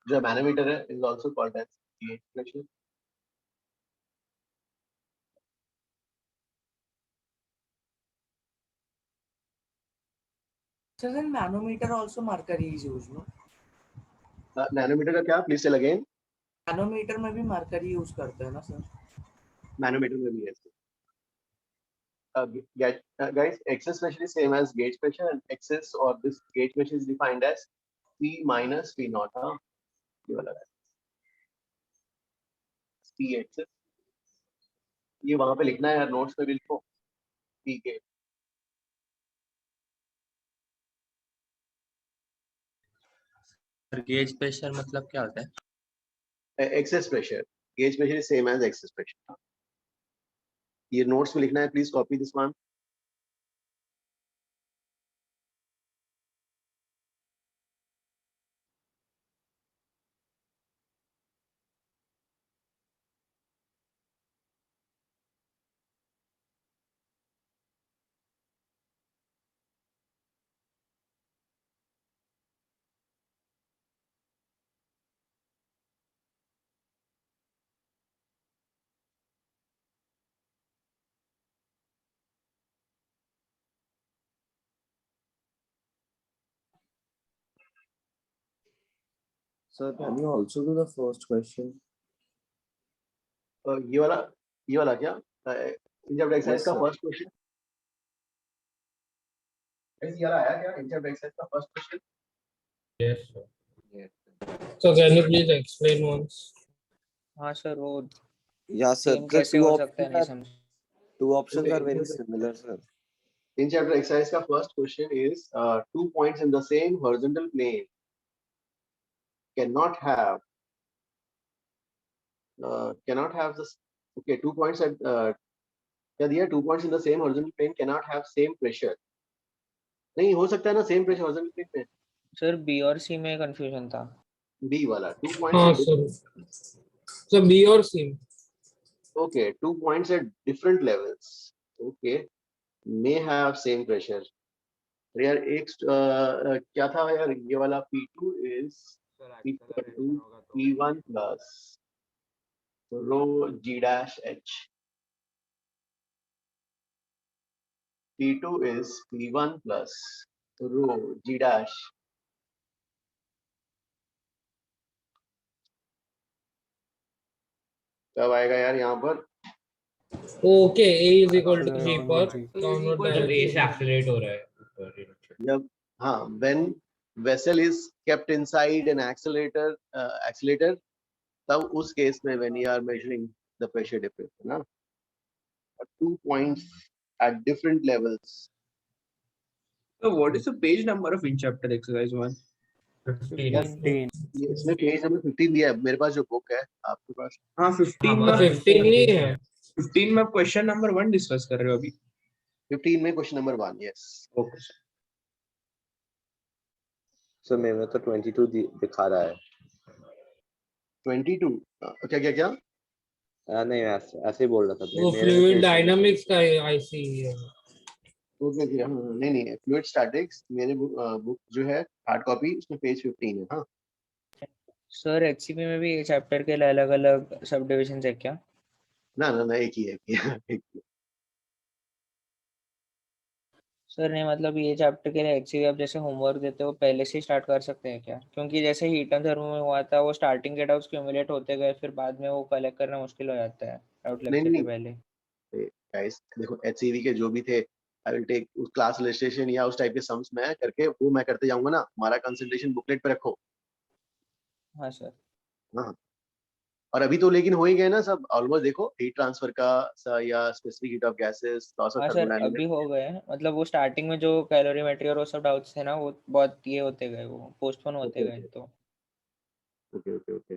जो मैनोमीटर है is also called as gauge pressure. So then manometer also mercury is used, no? Nanometer का क्या, please से again. Manometer में भी मरकरी यूज करते हैं ना सर? मैनोमीटर में भी है. Guys, excess pressure is same as gauge pressure, and excess or this gauge pressure is defined as P minus P naught. हाँ, ये वाला है. P excess. ये वहाँ पे लिखना है यार, नोट्स में भी लिखो. P के. गेज प्रेशर मतलब क्या होता है? Excess pressure. Gauge pressure is same as excess pressure. ये नोट्स में लिखना है, please copy this one. Sir, can you also do the first question? ये वाला क्या, इंटरप्ट एक्सरसाइज का फर्स्ट क्वेश्चन. ये वाला आया क्या, इंटरप्ट एक्सरसाइज का first question? Yes sir. So can you please explain once? हाँ सर, वो Yeah, sir. सेम The कैसे हो सकता है नहीं समझ. two options are very similar, sir. In chapter exercise का first question is 2 points in the same horizontal plane cannot have this. Okay, 2 points at क्या दिया, 2 points in the same horizontal plane cannot have same pressure. नहीं हो सकता है ना same pressure horizontal plane में. Sir B और सी में कंफ्यूजन था. बी वाला 2 हाँ points. सर. So B और C. Okay, 2 points at different levels. Okay, may have same pressure. यार एक क्या था यार, ये वाला P2 is equal to P1 plus rho G dash H. P2 is P1 plus rho G dash. कब आएगा यार यहाँ पर? Okay, A is equal to G पर downward A direction. से accelerate हो रहा है. जब हाँ, when vessel is kept inside an accelerator, तब उस केस में when you are measuring the pressure difference, ना 2 points at different levels. So what is the page number of in chapter exercise 1? 15. इसमें पेज नंबर 15 दिया है मेरे पास, जो book है आपके पास. हाँ 15 में 15 नहीं है. 15 में क्वेश्चन नंबर 1 डिस्कस कर रहे हो अभी. 15 में क्वेश्चन नंबर 1. यस. ओके. सो मेरे में तो 22 दिखा रहा है. 22 क्या क्या क्या? नहीं ऐसे ही बोल रहा था. वो फ्लूइड डायनामिक्स का आईसी है. ओके नहीं फ्लूइड स्टैटिक्स मेरे बुक जो है हार्ड कॉपी, उसमें पेज 15 है. हाँ सर एचसीपी में भी चैप्टर के अलग अलग सब डिविजन है क्या? ना एक ही है. सर नहीं मतलब ये चैप्टर के लिए एक्चुअली आप जैसे होमवर्क देते हो पहले से ही स्टार्ट कर सकते हैं क्या? क्योंकि जैसे हीट एंड थर्मो में हुआ था वो स्टार्टिंग के डाउट्स क्यूमुलेट होते गए फिर बाद में वो कलेक्ट करना मुश्किल हो जाता है डाउट नहीं लेक्चर के नहीं पहले। गाइस देखो एचसीवी के जो भी थे आई विल टेक उस क्लास इलस्ट्रेशन या उस टाइप के सम्स मैं करके वो मैं करते जाऊंगा ना, हमारा कंसंट्रेशन बुकलेट पे रखो। हाँ सर। हाँ और अभी तो लेकिन हो ही गए ना सब ऑलमोस्ट, देखो हीट ट्रांसफर का या specific heat of gases, loss of हाँ सर अभी थर्मोडायनामिक्स। हो गए हैं मतलब वो स्टार्टिंग में जो कैलोरीमेट्री और वो सब डाउट्स थे ना वो बहुत ये होते गए वो पोस्टपोन होते ओके गए तो। Okay okay okay.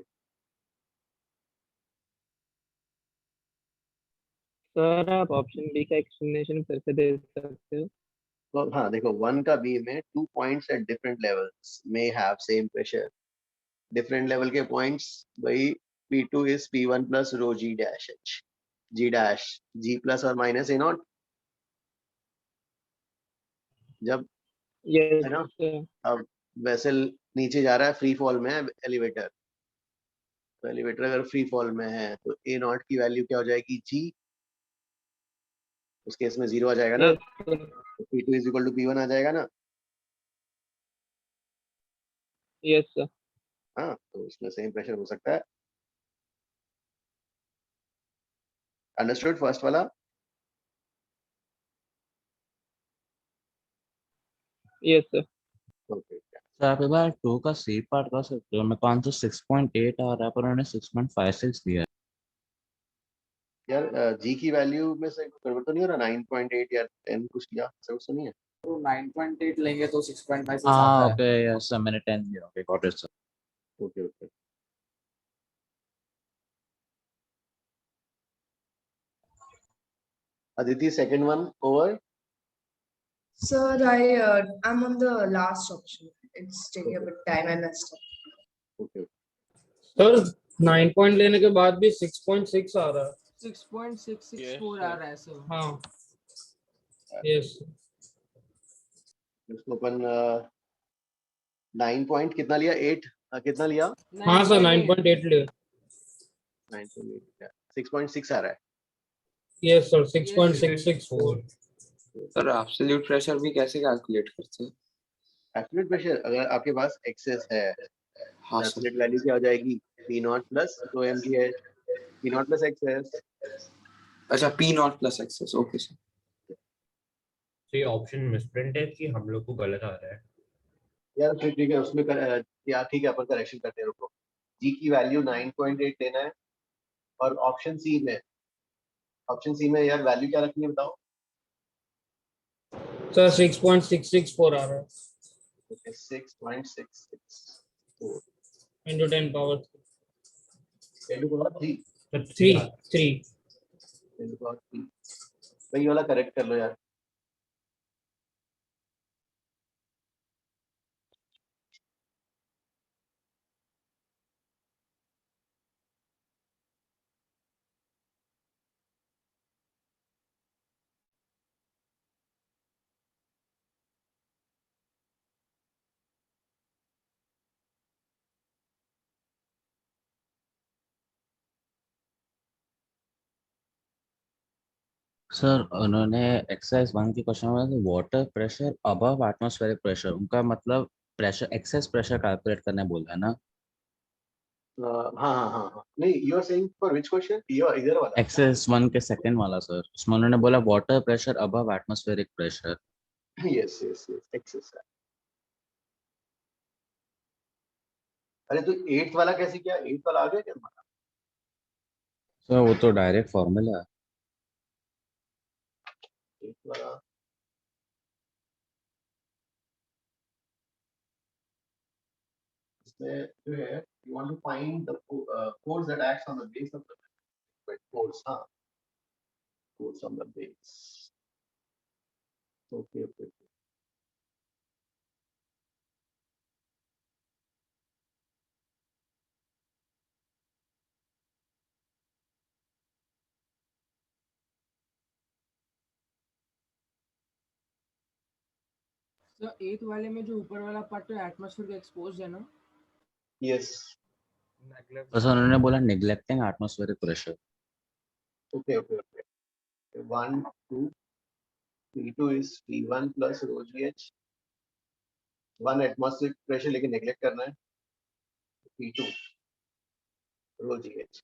सर आप ऑप्शन बी का एक्सप्लेनेशन फिर से दे सकते हो? तो हाँ देखो वन का बी में 2 points at different levels may have same pressure. Different level के पॉइंट्स वही P2 is P1 plus rho G dash H G dash G plus और माइनस A नॉट। जब यस है ना सर। अब वेसल नीचे जा रहा है फ्री फॉल में है एलिवेटर, तो एलिवेटर अगर फ्री फॉल में है तो A नॉट की वैल्यू क्या हो जाएगी G, उस केस में 0 आ जाएगा ना, यस सर। तो P2 is equal to P1 आ जाएगा ना। Yes sir. हाँ तो उसमें सेम प्रेशर हो सकता है। अंडरस्टूड फर्स्ट वाला? Yes sir. ओके सर आप एक बार 2 का सी पार्ट कर सकते हो? मेरे को आंसर 6.8 आ रहा है पर उन्होंने 6.56 दिया है। यार जी की वैल्यू में से गड़बड़ तो नहीं हो रहा? 9.8 या 10 कुछ लिया, ऐसा कुछ तो नहीं है? तो 9.8 लेंगे तो 6.56 हाँ आता है। ओके यस सर मैंने 10 दिया। Okay got it sir. Okay okay. Aditi, second one over. Sir, I'm on the last option. It's taking a bit time. I messed up. Okay. Sir 9 point लेने के बाद भी 6.6 आ रहा है। 6.664 आ रहा है सर। हाँ यस इसको अपन 9 पॉइंट कितना लिया? 8 कितना लिया? हाँ सर 9.8 ले। 9.8 6.6 आ रहा है। Yes sir 6.664। Sir absolute pressure भी कैसे कैलकुलेट करते हैं? एब्सोल्यूट प्रेशर अगर आपके पास एक्सेस है, हाँ सर। एब्सोल्यूट वैल्यू क्या हो जाएगी? P naught plus 2mgh, P naught plus excess. अच्छा P naught plus excess. Okay sir. तो ये ऑप्शन मिसप्रिंट है कि हम लोग को गलत आ रहा है? यार फिर ठीक है उसमें यार ठीक है अपन करेक्शन करते हैं, रुको। जी की वैल्यू 9.8 लेना है और ऑप्शन सी में यार वैल्यू क्या रखनी है बताओ? सर 6.664 आ रहा है। ओके 6.664 into 10 power 3 3 वही वाला करेक्ट कर लो यार। सर उन्होंने एक्सरसाइज 1 के क्वेश्चन में water pressure above atmospheric pressure उनका मतलब प्रेशर एक्सेस प्रेशर कैलकुलेट करने बोला है ना? हाँ नहीं you are saying for which question? ये इधर वाला एक्सेस 1 के सेकंड वाला सर, उसमें उन्होंने बोला water pressure above atmospheric pressure. Yes excess है। अरे तो 8th वाला कैसे किया? 8th वाला आ गया क्या तुम्हारा? सर वो तो डायरेक्ट फॉर्मूला है। 8th वाला इसमें जो है you want to find the force that acts on the base of the liquid. Force on the base. Okay. तो 8th वाले में जो ऊपर वाला पार्ट है एटमॉस्फेयर का एक्सपोज है ना? यस। तो सर उन्होंने बोला neglecting atmospheric pressure. Okay 1 2 P2 is P1 plus rho GH. 1 atmospheric pressure लेकिन नेग्लेक्ट करना है. P2 rho GH.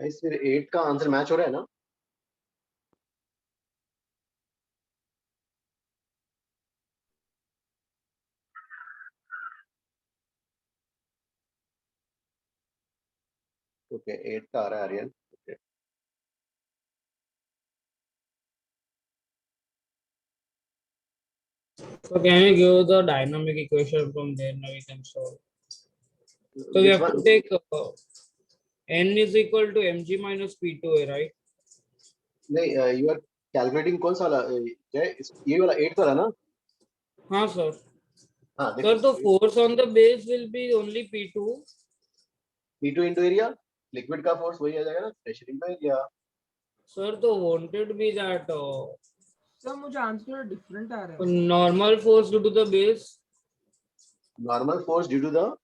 इस फिर 8 का आंसर मैच हो रहा है ना. ओके 8 का आ रहा है Aryan. Okay So can you give the dynamic equation from there? Now we can solve. So we Which have to one? take n is equal to mg minus p2a, right? नहीं you are calculating कौन सा वाला जय ये वाला 8 वाला ना. हाँ sir. हाँ Sir, देखो the force on the base will be only P2. P2 into area. Liquid का फोर्स वही आ जाएगा ना, प्रेशर इनटू एरिया. Sir, तो wanted be that सर मुझे आंसर डिफरेंट आ रहा है. normal force due to the base. Normal force due to the.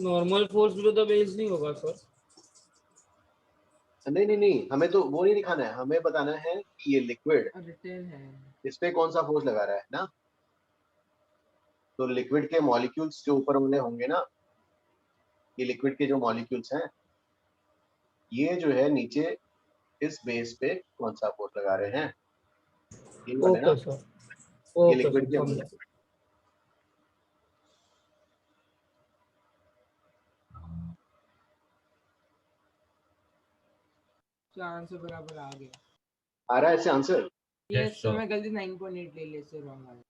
Normal force due to the base नहीं होगा sir. नहीं नहीं नहीं, हमें तो वो नहीं दिखाना है, हमें बताना है कि ये लिक्विड रिटेन है. इस पे कौन सा फोर्स लगा रहा है ना. तो लिक्विड के मॉलिक्यूल्स जो ऊपर उन्हें होंगे ना, ये लिक्विड के जो मॉलिक्यूल्स हैं, ये जो है नीचे इस बेस पे कौन सा फोर्स लगा रहे हैं. ये वाले ना. Okay sir. ये Okay लिक्विड sir. के समझा. molecule. तो आंसर बराबर आ गया. आ रहा है ऐसे आंसर. यस सर मैं गलती 9.8 ले ले से रॉन्ग आ गया.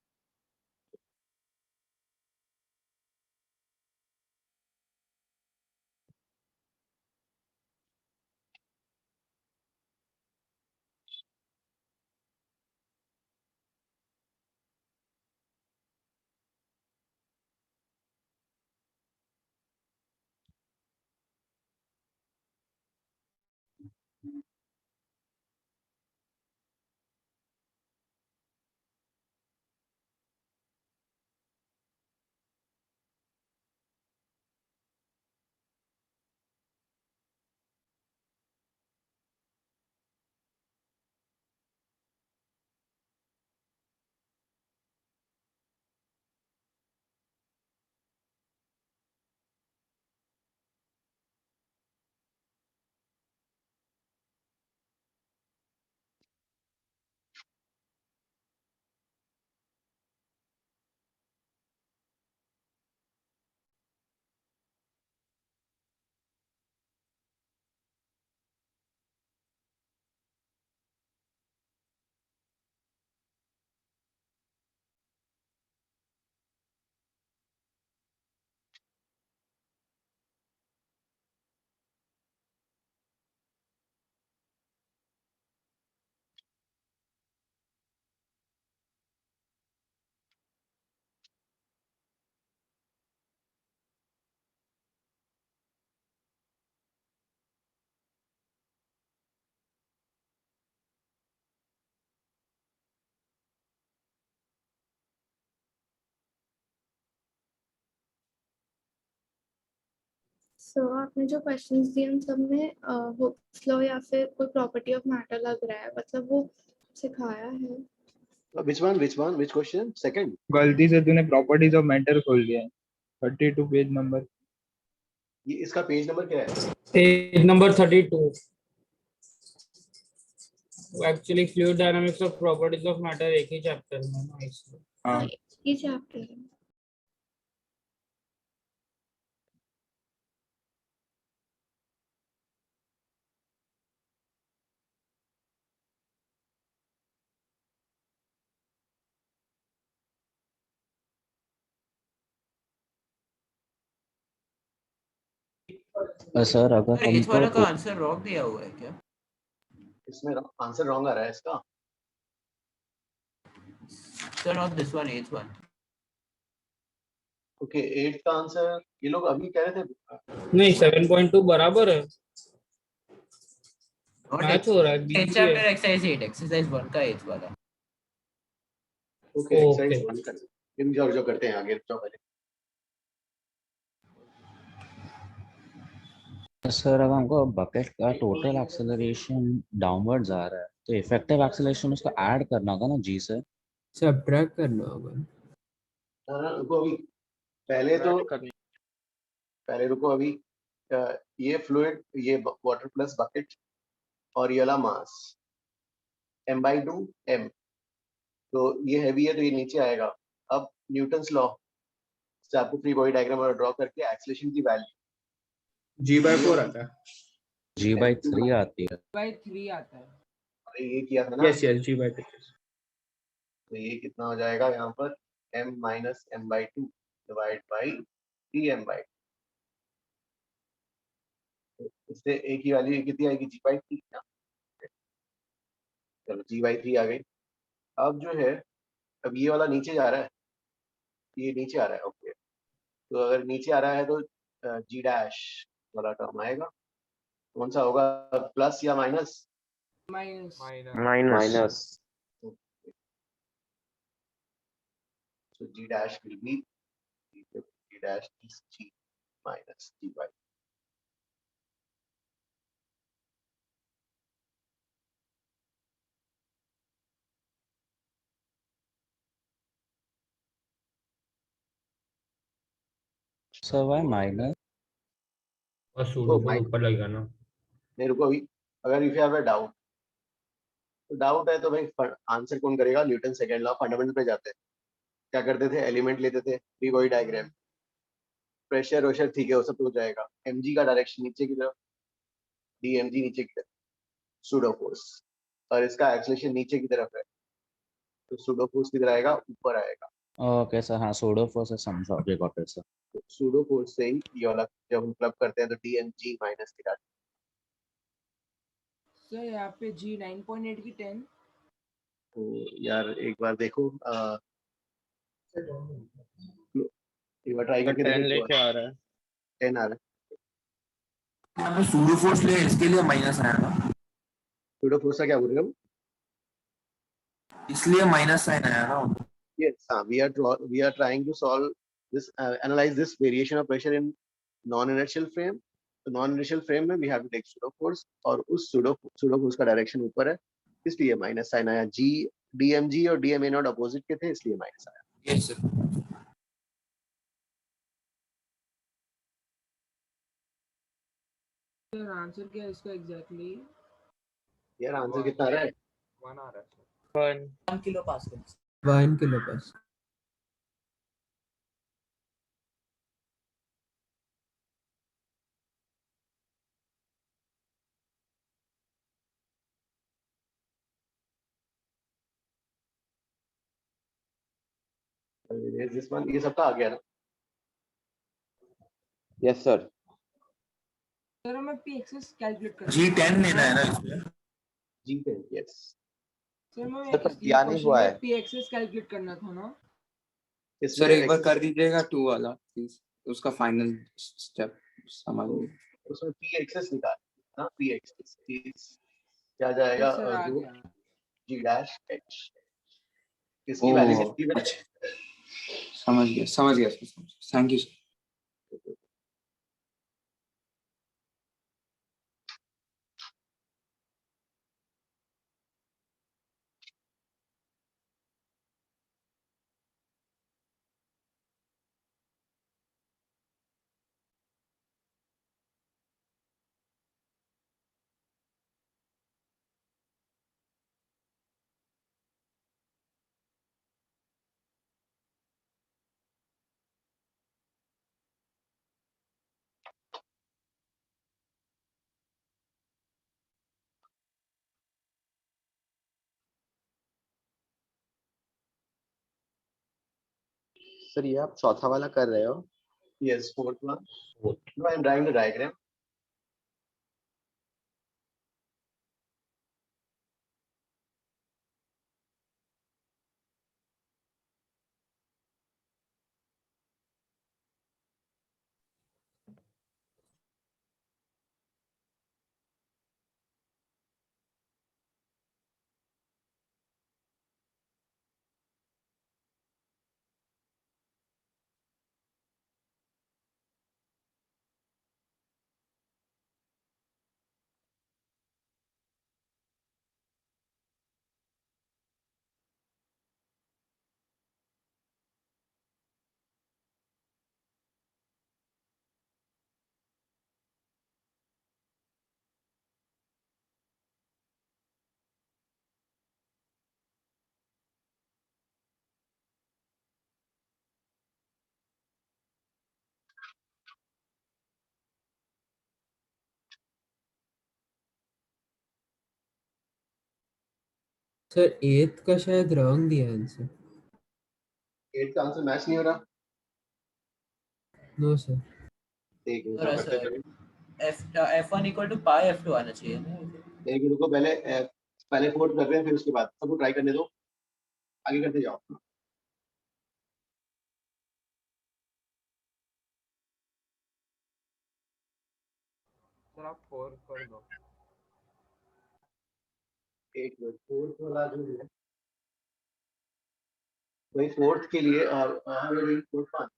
सो आपने जो क्वेश्चंस दिए उन सब में हुक फ्लो या फिर कोई प्रॉपर्टी ऑफ मैटर लग रहा है, मतलब वो सिखाया है. Which one which question second. गलती से तूने प्रॉपर्टीज ऑफ मैटर खोल दिया है. 32 पेज नंबर. ये इसका पेज नंबर क्या है. Page number 32. Actually fluid dynamics of properties of matter एक ही चैप्टर में ना इसलिए. हाँ ये चैप्टर है. सर अगर सर एच हमको वाला का आंसर रॉन्ग दिया हुआ है क्या? इसमें आंसर रॉन्ग आ रहा है इसका। Sir not this one, H one. Okay 8 का आंसर ये लोग अभी कह रहे थे। नहीं 7.2 बराबर है, नॉट मैच हो रहा है, एच बीच है। चैप्टर एक्सरसाइज 8, एक्सरसाइज 1 का एच वाला। ओके एक्सरसाइज 1 कर इन जो करते हैं आगे जाओ पहले। सर अगर हमको बकेट का टोटल एक्सेलरेशन डाउनवर्ड्स आ रहा है तो इफेक्टिव एक्सेलरेशन उसको ऐड करना होगा ना जी से, सब्ट्रैक्ट करना होगा। रुको अभी पहले रुको अभी ये फ्लूइड, ये वाटर प्लस बकेट और ये वाला मास m/2 m, तो ये हैवी है तो ये नीचे आएगा। अब न्यूटन्स लॉ से आपको फ्री बॉडी डायग्राम ड्रॉ करके एक्सेलरेशन की वैल्यू g/4 आता है, g/3 आती है। बाय 3 आता है। अरे ये किया था ना। Yes yes g/3। तो ये कितना हो जाएगा यहाँ पर m - m/2 divide by 3m/2। इससे एक ही वैल्यू कितनी आएगी g/3 ना। चलो g/3 आ गई। अब जो है अब ये वाला नीचे जा रहा है, ये नीचे आ रहा है। ओके तो अगर नीचे आ रहा है तो g डैश वाला टर्म आएगा। कौन सा होगा, प्लस या minus? Minus. Minus. So g dash will be g dash is g minus gy. Sir Y minus और सूडो को ऊपर लगेगा ना। नहीं रुको अभी, अगर if you have a doubt तो डाउट है तो भाई आंसर कौन करेगा? न्यूटन सेकंड लॉ फंडामेंटल पे जाते हैं। क्या करते थे, एलिमेंट लेते थे, फ्री बॉडी डायग्राम, प्रेशर वोशर ठीक है वो सब तो हो जाएगा। mg का डायरेक्शन नीचे की तरफ, dmg नीचे की तरफ, सूडो फोर्स, और इसका एक्सेलरेशन नीचे की तरफ है तो सूडो फोर्स किधर आएगा? ऊपर आएगा। ओके सर, हाँ सूडो फोर्स समझा, ओके गॉट इट सर। तो सूडो फोर्स से ही ये वाला जब हम क्लब करते हैं तो dmg माइनस थीटा। सर यहाँ पे g 9.8 की 10। तो यार एक बार देखो, एक बार ट्राई करके 10 लेके आ रहा है। 10 आ रहा है। यहाँ पे सूडो फोर्स ले, इसके लिए माइनस आया ना, सूडो फोर्स का क्या बोल रहे हो? इसलिए माइनस साइन आया ना। Yes, we are trying to solve this, analyze this variation of pressure in non-inertial frame. तो नॉन इनर्शियल फ्रेम में we have to take pseudo force, और उस सूडो फोर्स का डायरेक्शन ऊपर है इसलिए माइनस साइन आया। जी डीएमजी और डीएमए नॉट अपोजिट के थे इसलिए माइनस आया। Yes sir. सर आंसर क्या है इसका एग्जैक्टली? यार आंसर कितना आ रहा है? 1 आ रहा है। 1 kilo pascal. 1 kilo pass. This one, ये सबका आ गया ना? Yes sir. सर हमें p एक्सेस कैलकुलेट करना G10 लेना है ना इसमें। G10 yes. सर मैं सर पर दिया नहीं हुआ है। p एक्सेस कैलकुलेट करना था ना। सर एक बार कर दीजिएगा 2 वाला प्लीज, उसका फाइनल स्टेप समझ लीजिए। उसमें p एक्सेस निकाल ना, p एक्सेस क्या जाएगा? सर आ गया। g डैश h इसकी वैल्यू कितनी है? समझ गया sir, thank you sir. Sir ये आप चौथा वाला कर रहे हो? Yes, fourth one. No I am drawing the diagram. Sir 8th का शायद रॉन्ग दिया आंसर। 8 का आंसर मैच नहीं हो रहा। No sir. ठीक है, सर करते सर चलो। F1 equal to pi F2 आना चाहिए ना। एक रुको, पहले फोर्थ कर रहे हैं, फिर उसके बाद सबको ट्राई करने दो, आगे करते जाओ। सर आप 4 कर दो। एक मिनट, फोर्थ वाला जो है वही फोर्थ के लिए फोर्थ पांच।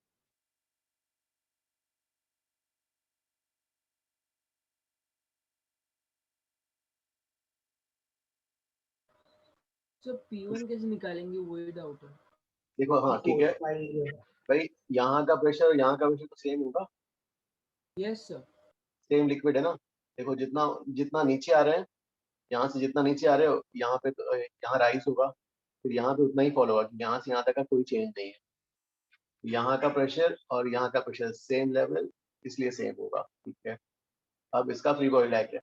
सर P1 कैसे निकालेंगे, वही डाउट है। देखो, हाँ ठीक है भाई, यहाँ का प्रेशर यहाँ का प्रेशर तो सेम होगा। Yes sir. सेम लिक्विड है ना। देखो, जितना जितना नीचे आ रहे हैं, यहाँ से जितना नीचे आ रहे हो, यहाँ पे तो यहाँ राइज होगा, फिर यहाँ पे उतना ही फॉलो होगा, यहाँ से यहाँ तक का कोई चेंज नहीं है। यहाँ का प्रेशर और यहाँ का प्रेशर सेम लेवल, इसलिए सेम होगा। ठीक है, अब इसका फ्री बॉडी डायग्राम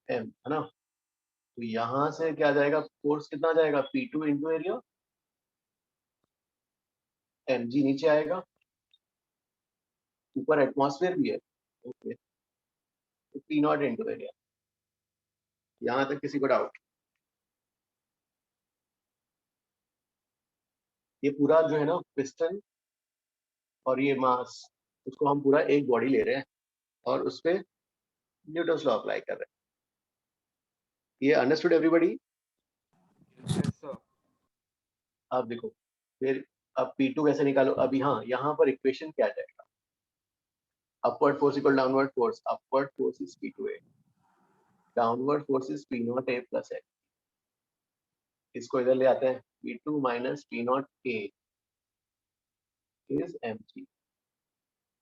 एम है ना, तो यहाँ से क्या जाएगा, फोर्स कितना जाएगा, P2 इंटू एरिया, mg नीचे आएगा, ऊपर एटमॉस्फेयर भी है। Okay, P not into area. यहाँ तक किसी को डाउट? ये पूरा जो है ना पिस्टन और ये मास, उसको हम पूरा एक बॉडी ले रहे हैं और उस पे न्यूटन्स लॉ अप्लाई कर रहे हैं। ये अंडरस्टूड एवरीबॉडी? Yes sir. अब देखो, फिर अब P2 कैसे निकालो अभी। हाँ, यहाँ पर इक्वेशन क्या जाएगा, upward force equal downward force, upward force is P2A, downward force is P not A plus H। इसको इधर ले आते हैं, P2 minus P not A is mg।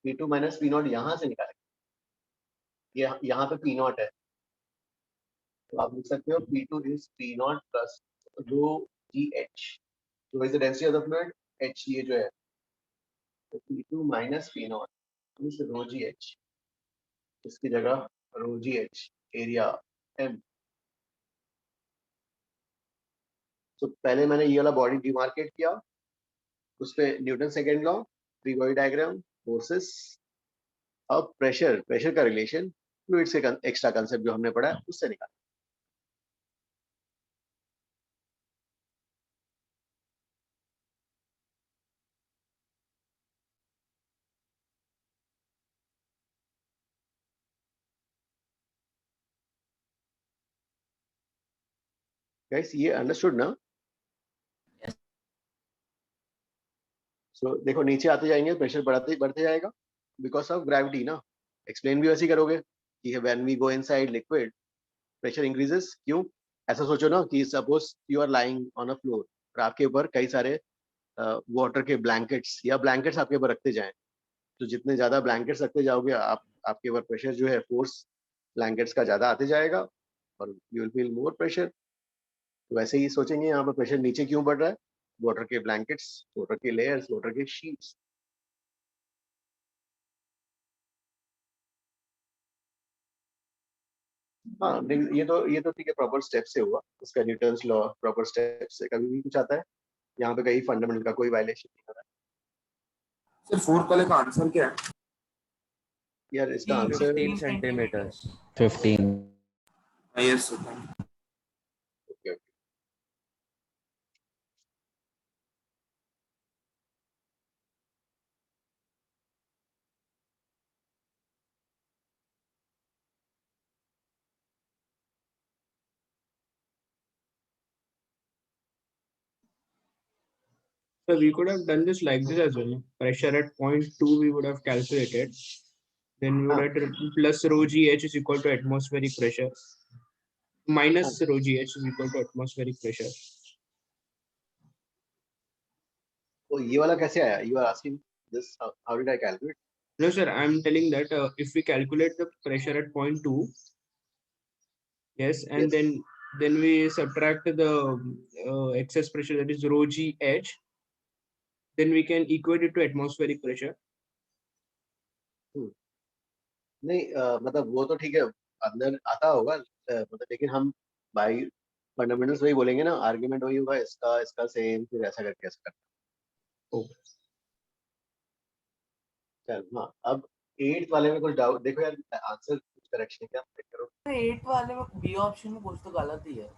P2 minus P not यहाँ से निकालेंगे, ये यहाँ पे P नॉट है, तो आप लिख सकते हो P2 is P naught plus rho G H, जो is the density of the fluid, H ये जो है, तो P2 minus P naught is rho G H, इसकी जगह rho G H area m। तो पहले मैंने ये वाला बॉडी डिमार्केट किया, उस पे Newton second law, free body diagram, forces. अब प्रेशर का रिलेशन फ्लूइड से एक्स्ट्रा कंसेप्ट जो हमने पढ़ा है उससे निकाला। गाइस, ये अंडरस्टूड ना? सो देखो, नीचे आते जाएंगे, प्रेशर बढ़ते जाएगा बिकॉज ऑफ ग्रेविटी ना। एक्सप्लेन भी वैसे ही करोगे कि when we go inside liquid pressure increases. क्यों? ऐसा सोचो ना कि suppose you are lying on a floor और आपके ऊपर कई सारे वाटर के ब्लैंकेट्स या ब्लैंकेट्स आपके ऊपर रखते जाएं, तो जितने ज्यादा ब्लैंकेट्स रखते जाओगे आपके ऊपर प्रेशर जो है, फोर्स ब्लैंकेट्स का ज्यादा आते जाएगा और you will feel more pressure. तो वैसे ही सोचेंगे, यहाँ पर प्रेशर नीचे क्यों बढ़ रहा है, वाटर के ब्लैंकेट्स, वाटर के लेयर्स, वाटर के शीट्स। हाँ नहीं, ये तो ठीक है, प्रॉपर स्टेप से हुआ, इसका न्यूटन्स लॉ प्रॉपर स्टेप से कभी भी कुछ आता है, यहाँ पे कहीं फंडामेंटल का कोई वायलेशन नहीं हो रहा है। सर 4 वाले का आंसर क्या है? यार इसका answer 15 centimetres. 15। Yes sir. Okay. So we could have done this like this as well. Pressure at point 2 we would have calculated. Then we would have plus rho gh is equal to atmospheric pressure minus rho gh is equal to atmospheric pressure. तो ये वाला कैसे आया? You are asking this, how did I calculate? No sir, I am telling that if we calculate the pressure at point 2, yes, and then we subtract the excess pressure, that is rho gh, then we can equate it to atmospheric pressure. नहीं, मतलब वो तो ठीक है, अंदर आता होगा, मतलब लेकिन हम बाई फंडामेंटल्स वही बोलेंगे ना, आर्ग्यूमेंट वही होगा, इसका इसका सेम, फिर ऐसा करके ऐसा करना। चल हाँ, अब 8th वाले में कुछ डाउट देखो यार, आंसर कुछ करेक्शन है क्या, चेक करो। 8 वाले में बी ऑप्शन में कुछ तो गलत ही है।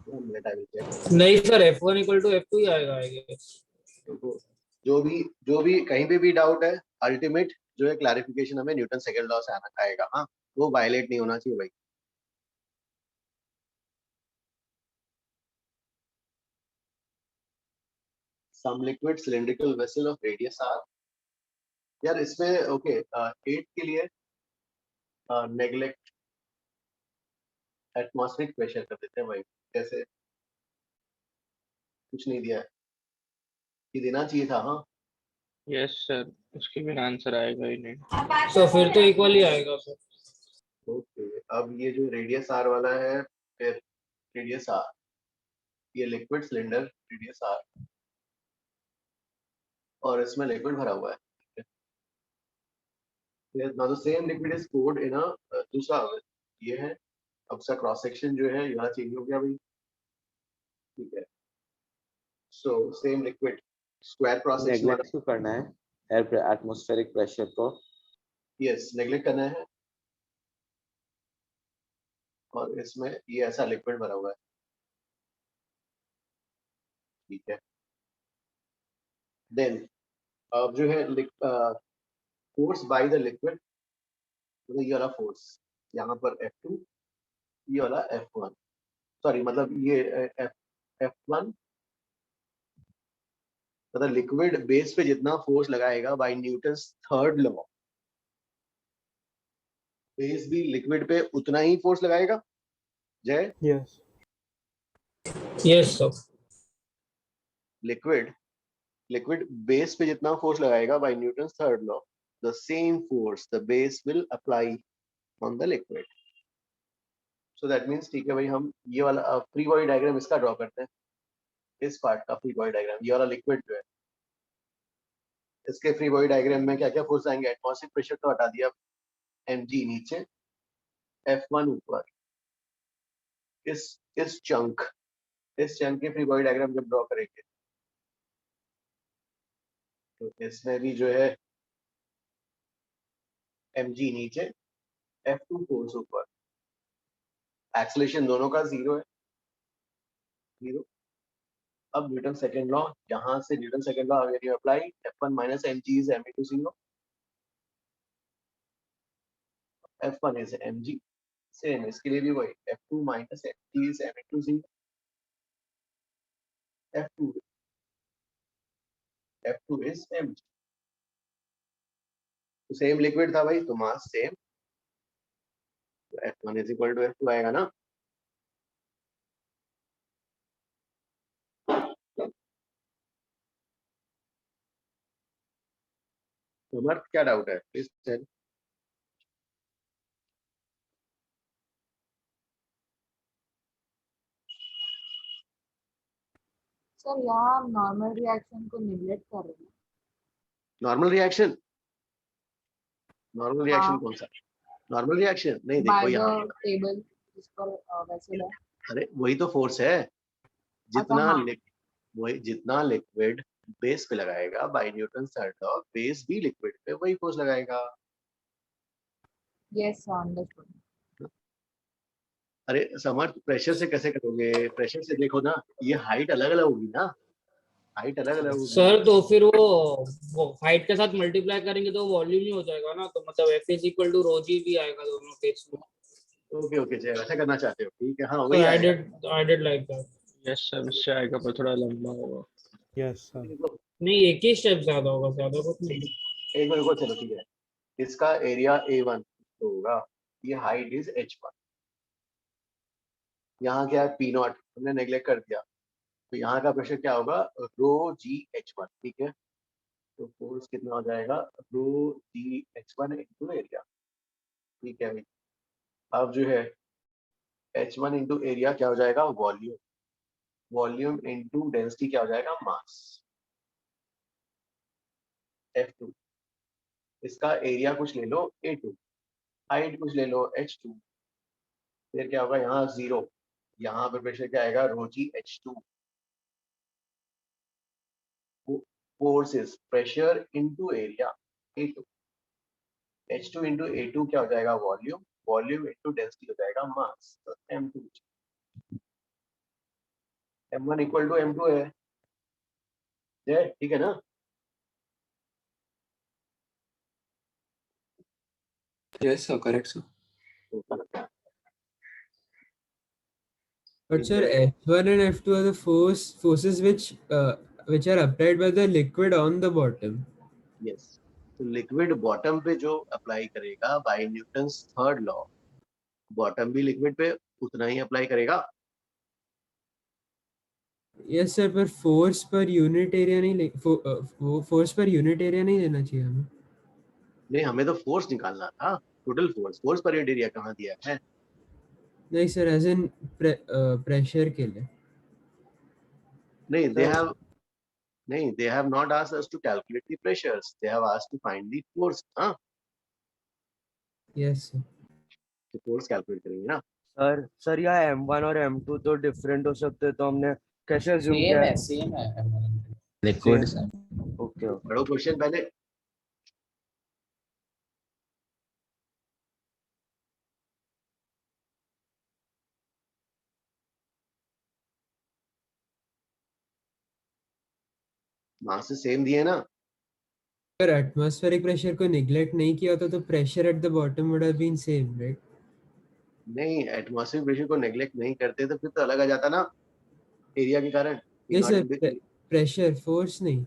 Minute I will check. नहीं sir, F1 equal to F2 ही आएगा आई गेस। देखो जो भी कहीं पे भी डाउट है, अल्टीमेट जो है क्लैरिफिकेशन हमें न्यूटन सेकंड लॉ से आना आएगा। हाँ, वो वायलेट नहीं होना चाहिए भाई। Some liquid cylindrical vessel of radius r। यार इसमें ओके, 8 के लिए नेग्लेक्ट एटमॉस्फेरिक प्रेशर कर देते हैं भाई। कैसे, कुछ नहीं दिया है, ये देना चाहिए था। हाँ यस सर, उसके बिना आंसर आएगा ही नहीं। तो फिर तो इक्वल ही आएगा सर। ओके, अब ये जो रेडियस r वाला है, फिर रेडियस r, ये लिक्विड सिलेंडर रेडियस r, और इसमें लिक्विड भरा हुआ है। Now the same liquid is poured इन अ दूसरा, ये है, अब उसका क्रॉस सेक्शन जो है यहाँ चेंज हो गया भाई। ठीक है, so same liquid square cross section वाला। नेग्लेक्ट क्यों करना है एयर एटमॉस्फेरिक प्रेशर को? यस, नेग्लेक्ट करना है, और इसमें ये ऐसा लिक्विड भरा हुआ है। ठीक है, देन अब जो है फोर्स बाय द लिक्विड, मतलब ये वाला फोर्स यहाँ पर F2, ये वाला F1, सॉरी मतलब ये F1, मतलब लिक्विड बेस पे जितना फोर्स लगाएगा by Newton's third law, base भी लिक्विड पे उतना ही फोर्स लगाएगा। Jay, yes yes sir. Liquid base पे जितना फोर्स लगाएगा by Newton's third law, the same force the base will apply on the liquid. So that means, ठीक है भाई, हम ये वाला फ्री बॉडी डायग्राम इसका ड्रॉ करते हैं, इस पार्ट का फ्री बॉडी डायग्राम। ये वाला लिक्विड जो है, इसके फ्री बॉडी डायग्राम में क्या क्या फोर्स आएंगे? एटमॉस्फेरिक प्रेशर तो हटा दिया, mg नीचे, F1 ऊपर। इस चंक के फ्री बॉडी डायग्राम जब ड्रॉ करेंगे तो इसमें भी जो है mg नीचे, F2 फोर्स ऊपर। एक्सेलरेशन दोनों का 0 है, 0। अब न्यूटन सेकंड लॉ, यहाँ से न्यूटन सेकंड लॉ अगर you apply, F1 minus mg is m into 0, F1 is mg, same इसके लिए भी वही, F2 minus mg is m into 0, F2 is mg। तो सेम लिक्विड था भाई, तो मास सेम, तो F1 is equal to F2 आएगा ना। समर्थ, क्या डाउट है प्लीज टेल। सर यहाँ हम नॉर्मल रिएक्शन को निगलेक्ट कर रहे हैं। नॉर्मल रिएक्शन, नॉर्मल रिएक्शन हाँ। कौन सा? नॉर्मल रिएक्शन नहीं, देखो बाय यहाँ, द टेबल जिस पर वेसल है। अरे वही तो फोर्स है, जितना हाँ। वही जितना लिक्विड बेस पे लगाएगा by Newton third law, base भी लिक्विड पे वही फोर्स लगाएगा। Yes understood. अरे समर्थ, प्रेशर से कैसे करोगे? प्रेशर से देखो ना, ये हाइट अलग अलग होगी ना, हाइट अलग अलग होगी। सर तो फिर वो हाइट के साथ मल्टीप्लाई करेंगे तो वॉल्यूम ही हो जाएगा ना, तो मतलब F इज इक्वल टू रो जी भी आएगा दोनों केस में। ओके ओके, चलो ऐसा करना चाहते हो, ठीक है, हाँ तो वही आई आएगा। Did like that. Yes sir, उससे आएगा पर थोड़ा लंबा होगा। Yes sir. नहीं, एक ही स्टेप ज्यादा होगा, ज्यादा कुछ नहीं। एक मिनट को, चलो ठीक है, इसका एरिया A1 तो होगा, ये हाइट इज H1, यहाँ क्या है P0, हमने नेग्लेक्ट कर दिया, तो यहाँ का प्रेशर क्या होगा? रो जी H1, ठीक है, तो फोर्स कितना हो जाएगा? रो जी H1 इंटू एरिया। ठीक है भाई, अब जो है H1 इंटू एरिया क्या हो जाएगा? वॉल्यूम, वॉल्यूम इंटू डेंसिटी क्या हो जाएगा? मास, F2। इसका एरिया कुछ ले लो A2, हाइट कुछ ले लो H2, फिर क्या होगा, यहाँ 0, यहाँ पे प्रेशर क्या आएगा, रो जी H2, force is pressure into area A2, H2 into A2 क्या हो जाएगा, वॉल्यूम, वॉल्यूम इंटू डेंसिटी हो जाएगा मास, तो M2, M1 equal to M2 है, ठीक है ना। Yes, sir. Correct, sir. But sir, F1 and F2 are the forces which are applied by the liquid on the bottom. Yes, तो liquid bottom पे जो अप्लाई करेगा by Newton's third law, bottom भी liquid पे उतना ही apply करेगा। Yes sir, पर force per unit area नहीं force per unit area नहीं लेना चाहिए हमें। नहीं, हमें तो फोर्स निकालना था, total force, force per unit area कहाँ दिया है? नहीं सर, एज इन प्रेशर के लिए। नहीं, they have not asked us to calculate the pressures, they have asked to find the force, हाँ? Yes sir. तो फोर्स कैलकुलेट करेंगे ना। सर यहाँ M1 और M2 तो डिफरेंट हो सकते हैं, तो हमने कैसे अज्यूम किया है? सेम है लिक्विड। ओके, पढ़ो क्वेश्चन पहले। मास से सेम दिए ना। अगर एटमॉस्फेरिक प्रेशर को निगलेक्ट नहीं किया होता तो pressure at the bottom would have been same, right? नहीं, एटमॉस्फेरिक प्रेशर को नेग्लेक्ट नहीं करते तो फिर तो अलग आ जाता ना, एरिया के कारण। नहीं सर, प्रेशर, फोर्स नहीं।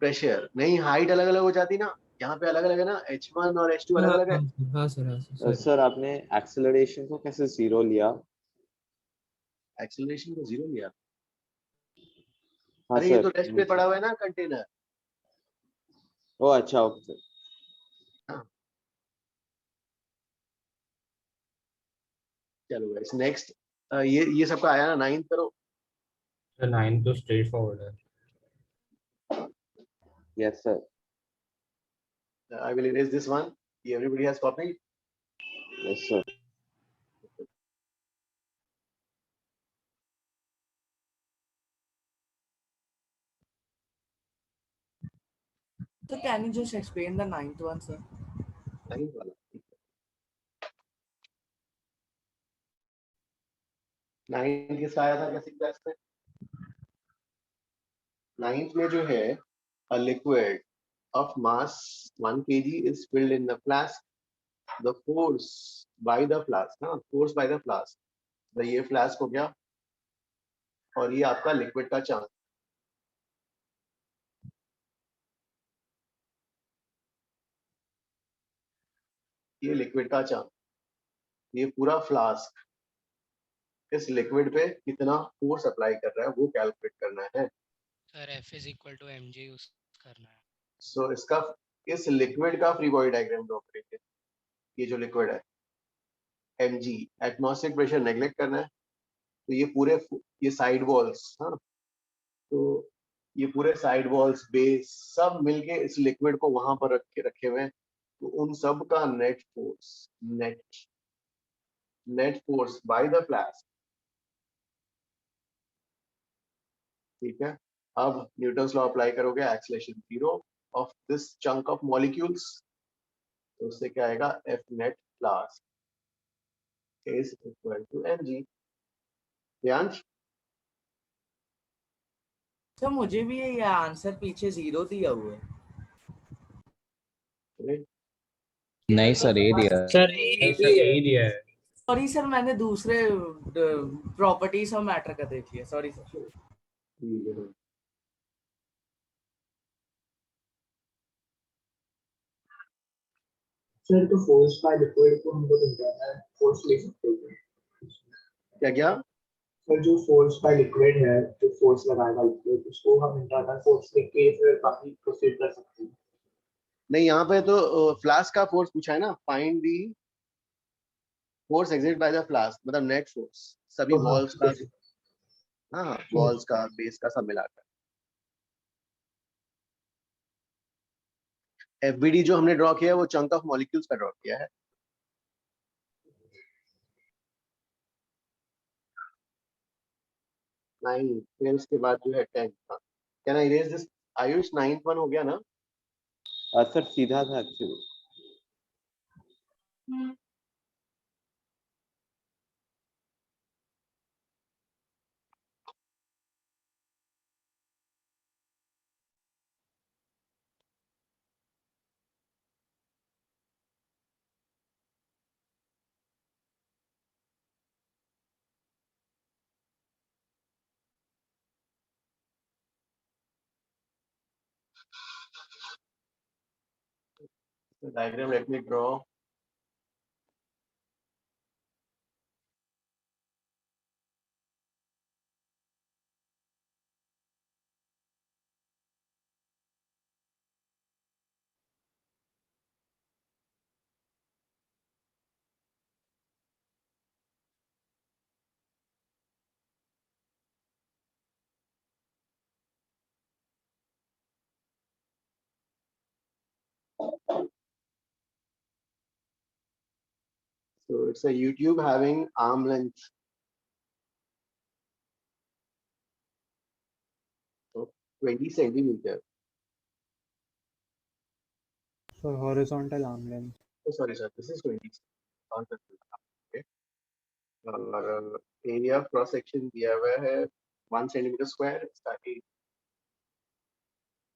प्रेशर नहीं, हाइट अलग अलग हो जाती ना, यहाँ पे अलग अलग है ना, H1 और H2 अलग अलग है। हाँ सर। सर आपने एक्सेलरेशन को कैसे 0 लिया? एक्सेलरेशन को 0 लिया? हाँ अरे सर, ये तो रेस्ट पे पड़ा हुआ है ना कंटेनर। ओ अच्छा, ओके। चलो गाइस, नेक्स्ट ये सबका आया ना, 9 करो। 9 तो स्ट्रेट फॉरवर्ड है। Yes sir. I will erase this one. Everybody has copied? Yes sir. So can you just explain the 9th one, sir? 9th वाला 9 किसका आया था कैसी क्लास में? 9th में जो है, a liquid of mass 1 kg is filled in the flask. The force by the flask, हाँ, force by the flask. तो ये फ्लास्क हो गया और ये आपका लिक्विड का चांस। ये लिक्विड का चांस, ये पूरा फ्लास्क इस लिक्विड पे कितना फोर्स अप्लाई कर रहा है वो कैलकुलेट करना है। Sir F is equal to mg use करना है। सो इसका, इस लिक्विड का फ्री बॉडी डायग्राम ड्रॉ करेंगे। ये जो लिक्विड है mg, एटमॉस्फेरिक प्रेशर नेग्लेक्ट करना है, तो ये पूरे, ये साइड वॉल्स, हाँ, तो ये पूरे साइड वॉल्स, बेस सब मिलके इस लिक्विड को वहां पर रखे हुए हैं, तो उन सब का net force, net force by the flask, ठीक है। अब न्यूटन्स लॉ अप्लाई करोगे, acceleration 0 of this chunk of molecules, तो उससे क्या आएगा, F net flask is equal to mg। ध्यान, तो मुझे भी ये आंसर पीछे 0 दिया हुआ है। नहीं सर, ये दिया सर यही दिया है। सॉरी सर, मैंने दूसरे प्रॉपर्टीज और मैटर का देख लिया, सॉरी सर। सर तो फोर्स बाय लिक्विड को हम लोग इंटरनल फोर्स ले सकते हैं क्या? सर जो फोर्स बाय लिक्विड है, जो फोर्स लगाएगा लिक्विड, उसको हम इंटरनल फोर्स लेके फिर बाकी प्रोसीड कर सकते हैं। नहीं, यहाँ पे तो फ्लास्क का फोर्स पूछा है ना, find the force exerted by the flask, मतलब नेट फोर्स सभी वॉल्स का, हाँ, वॉल्स का, बेस का, सब मिलाकर। FBD जो हमने ड्रॉ किया है वो चंक ऑफ मॉलिक्यूल्स का ड्रॉ किया है। 9, फिर उसके बाद जो है 10। Can I erase this? Ayush 9th one हो गया ना? सर सीधा था actually. The diagram, let me draw. So it's a YouTube having arm length. So 20 centimeter. So horizontal arm length. Oh, sorry, sir. This is 20. Okay. और area of cross section दिया हुआ है 1 centimeter square. इसका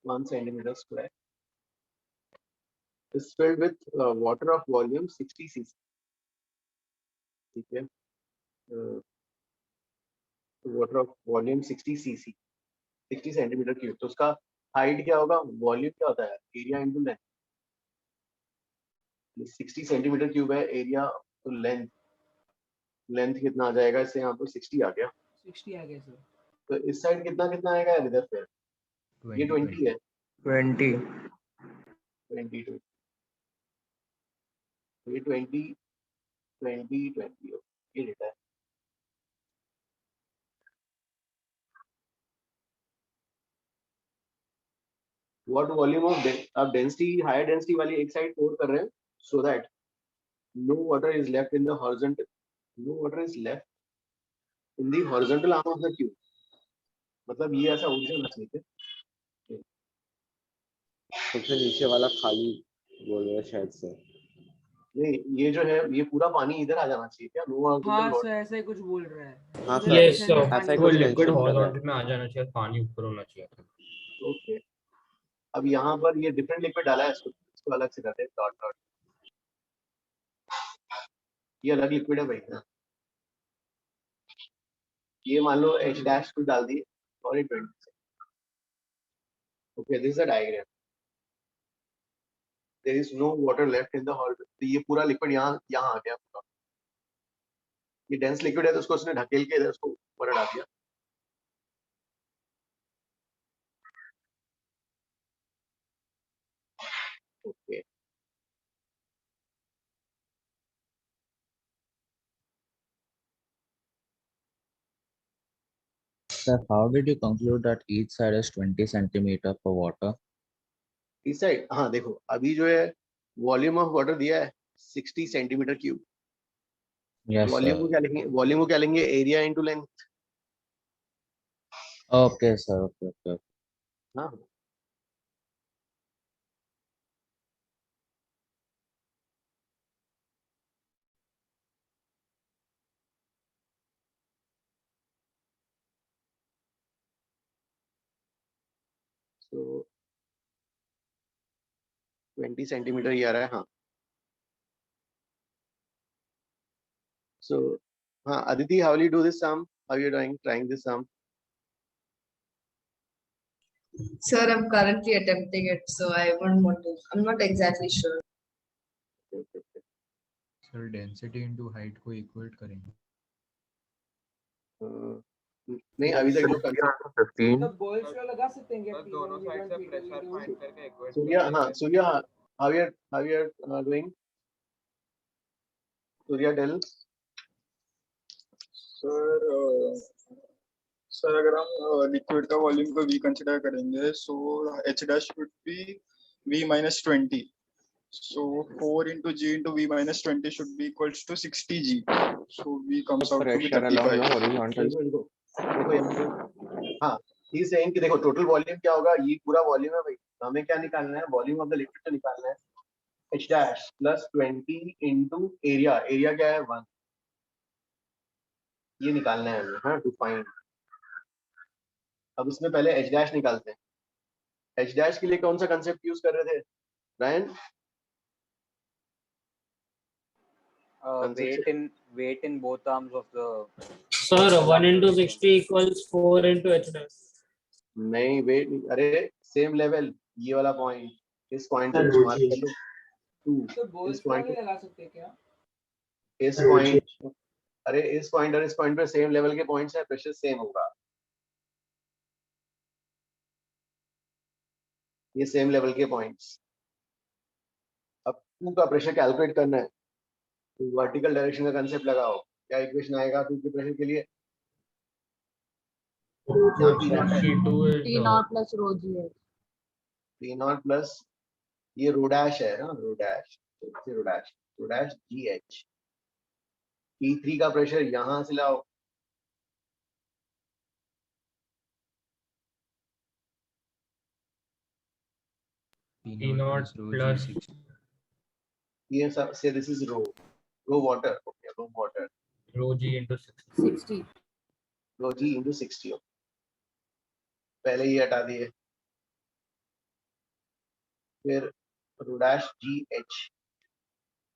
1 centimeter square is filled with water of volume 60 cc. ठीक है. Water of volume 60 cc, 60 centimeter cube. तो उसका height क्या होगा? Volume क्या होता है? Area into length. 60 centimeter cube है area तो लेंथ कितना आ जाएगा? इससे यहाँ पर 60 आ गया. 60 आ गया सर. तो इस साइड कितना कितना आएगा इधर पे? ये 20 है. 20. ये 20 ये डेटा है. What volume of अब density, higher density वाली एक साइड pour कर रहे हैं so that no water is left in the horizontal. No water is left in the horizontal arm of the tube. मतलब ये ऐसा उठ जाना चाहिए. सबसे नीचे वाला खाली बोल रहा है शायद से. नहीं, ये जो है ये पूरा पानी इधर आ जाना चाहिए क्या? हाँ सर ऐसा ही कुछ बोल रहा है. हाँ सर Yes, sir. ऐसा ही वो कुछ लिक्विड mention कर रहा है. हॉरिजॉन्टल में आ जाना चाहिए, पानी ऊपर होना चाहिए. ओके. अब यहाँ पर ये डिफरेंट लिक्विड डाला है, इसको अलग से करते हैं. Dot dot. ये अलग लिक्विड है भाई. ये मान लो H- कुछ डाल दिए और ये 20. Okay, this is a diagram. There is no water left in the hall. तो ये पूरा लिक्विड यहाँ आ गया पूरा. ये डेंस लिक्विड है तो उसको उसने ढकेल के इधर उसको ऊपर डाल दिया. Okay. Sir, how did you conclude that each side is 20 centimeter for water? इस साइड हाँ देखो अभी जो है वॉल्यूम ऑफ वाटर दिया है 60 centimetre cube. Yes, volume sir. को क्या लेंगे? वॉल्यूम को क्या लेंगे? Area into length. Okay, sir. Okay. हाँ. So 20 सेंटीमीटर ये आ रहा है. हाँ. So हाँ Aditi, how will you do this sum? How you trying this sum? Sir, I'm currently attempting it, so I won't want to. I'm not exactly sure. Sir density into height को equate करेंगे. नहीं अभी तक जो कर 15. Balls को लगा सकते हैं क्या? दोनों साइड से प्रेशर फाइंड करके equate. Surya how you are doing? Surya tell. Sir अगर हम लिक्विड का वॉल्यूम को v कंसीडर करेंगे so h dash would be v minus 20. So 4 into g into v minus 20 should be equals to 60 g. So v comes out to be 35. देखो यहाँ पे हाँ he saying कि देखो टोटल वॉल्यूम क्या होगा, ये पूरा वॉल्यूम है भाई, तो हमें क्या निकालना है, वॉल्यूम ऑफ द लिक्विड तो निकालना है h dash plus 20 into area, area क्या है 1, ये निकालना है हमें, हाँ टू फाइंड। अब इसमें पहले h डैश निकालते हैं। h डैश के लिए कौन सा कंसेप्ट यूज कर रहे थे Ryan? weight in both arms of the Sir, 1 into 60 equals 4 into h dash. नहीं वेट, अरे सेम लेवल, ये वाला पॉइंट, इस पॉइंट पे मार्क कर लो 2, इस पॉइंट पे लगा सकते हैं क्या? इस पॉइंट, अरे इस पॉइंट और इस पॉइंट पे सेम लेवल के पॉइंट्स है, प्रेशर सेम होगा, ये सेम लेवल के पॉइंट्स। अब 2 का प्रेशर कैलकुलेट करना है, तो वर्टिकल डायरेक्शन का कंसेप्ट लगाओ, क्या इक्वेशन आएगा 2 के प्रेशर के लिए? T naught plus rho g h. P naught plus ये रो डैश है ना, रो डैश, रो डैश जी एच। P3 का प्रेशर यहां से लाओ, T naught plus ये सब से this is rho water, okay rho water, rho g into 60. Rho g into 60, पहले ही हटा दिए, फिर rho dash g h,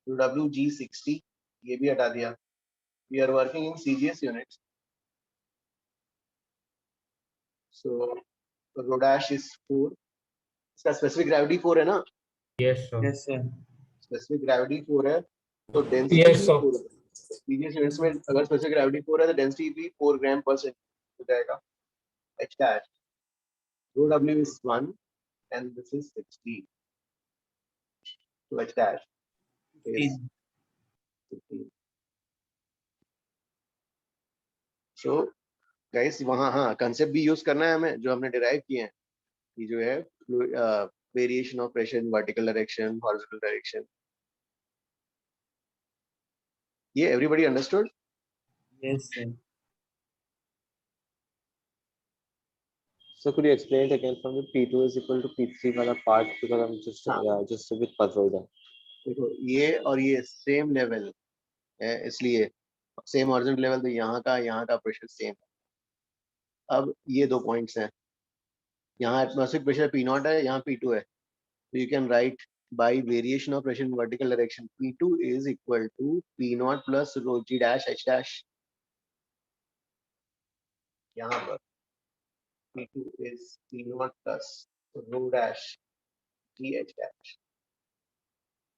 rho डब्ल्यू जी 60, ये भी हटा दिया। We are working in CGS units, so rho dash is 4, इसका स्पेसिफिक ग्रेविटी 4 है ना? Yes sir. Yes sir. Specific gravity 4 है, तो डेंसिटी Yes, भी sir. 4 है। सीजीएस यूनिट्स में अगर स्पेसिफिक ग्रेविटी 4 है तो डेंसिटी भी 4 ग्राम पर सेंटीमीटर हो जाएगा। h dash, rho w is 1 and this is 60, so h dash is 15. so guys वहाँ हाँ कंसेप्ट भी यूज करना है हमें जो हमने डिराइव किए हैं, ये जो है variation of pressure in vertical direction, horizontal direction, ये everybody understood? Yes sir. So could you explain it again from the P2 is equal to P3 वाला part, because I'm just just a bit puzzled there. देखो ये और ये same level है, इसलिए same horizontal level, तो यहाँ का प्रेशर सेम है। अब ये 2 पॉइंट्स हैं, यहाँ एटमॉस्फेरिक प्रेशर P0 है, यहाँ P2 है, तो you can write bye variation of pressure in vertical direction P2 is equal to P0 plus rho g dash h dash, यहाँ पर P2 is P0 plus rho dash g h dash।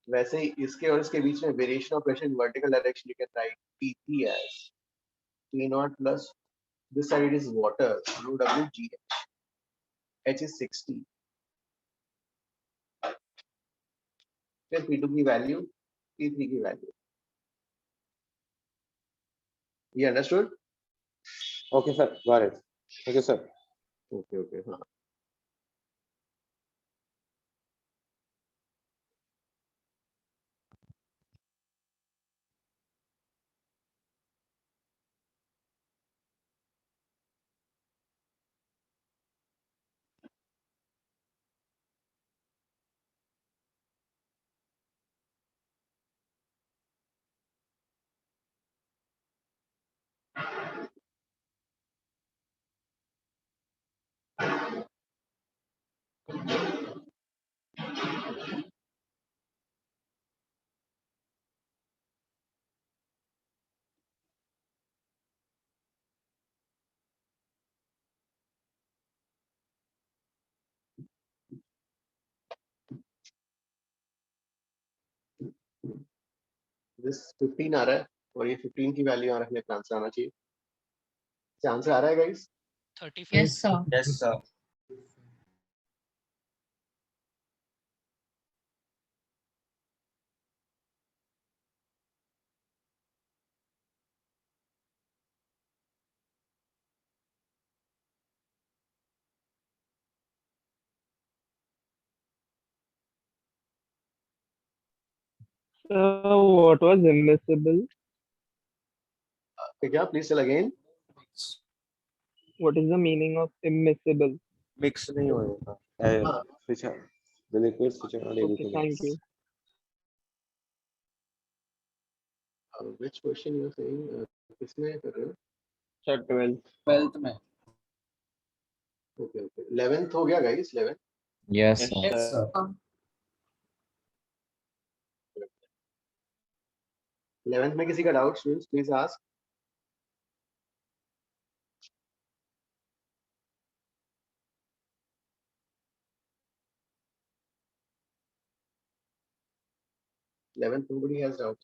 वैसे ही इसके और इसके बीच में variation of pressure in vertical direction, you can write P3 as P0 plus this side is water, rho w g h, h is 60, फिर P2 की value, P3 की value, ये understood? Okay sir, got it. Okay sir. Okay हाँ। This 15 आ रहा है और ये 15 की वैल्यू यहाँ रखने का आंसर आना चाहिए। क्या आंसर आ रहा है guys? 35. Yes sir. Yes sir. What was immiscible? क्या please tell again? What is the meaning of immiscible? Mix नहीं होएगा. हाँ. Which are the liquids which are not able Okay, to thank mix. you. Which question you are saying? किसमें कर रहे हो? Sir, 12th. 12th में. Okay, okay. 11th हो गया guys, 11th. Yes, Yes, sir. sir. 11th में किसी का doubt students please ask. Nobody has doubt.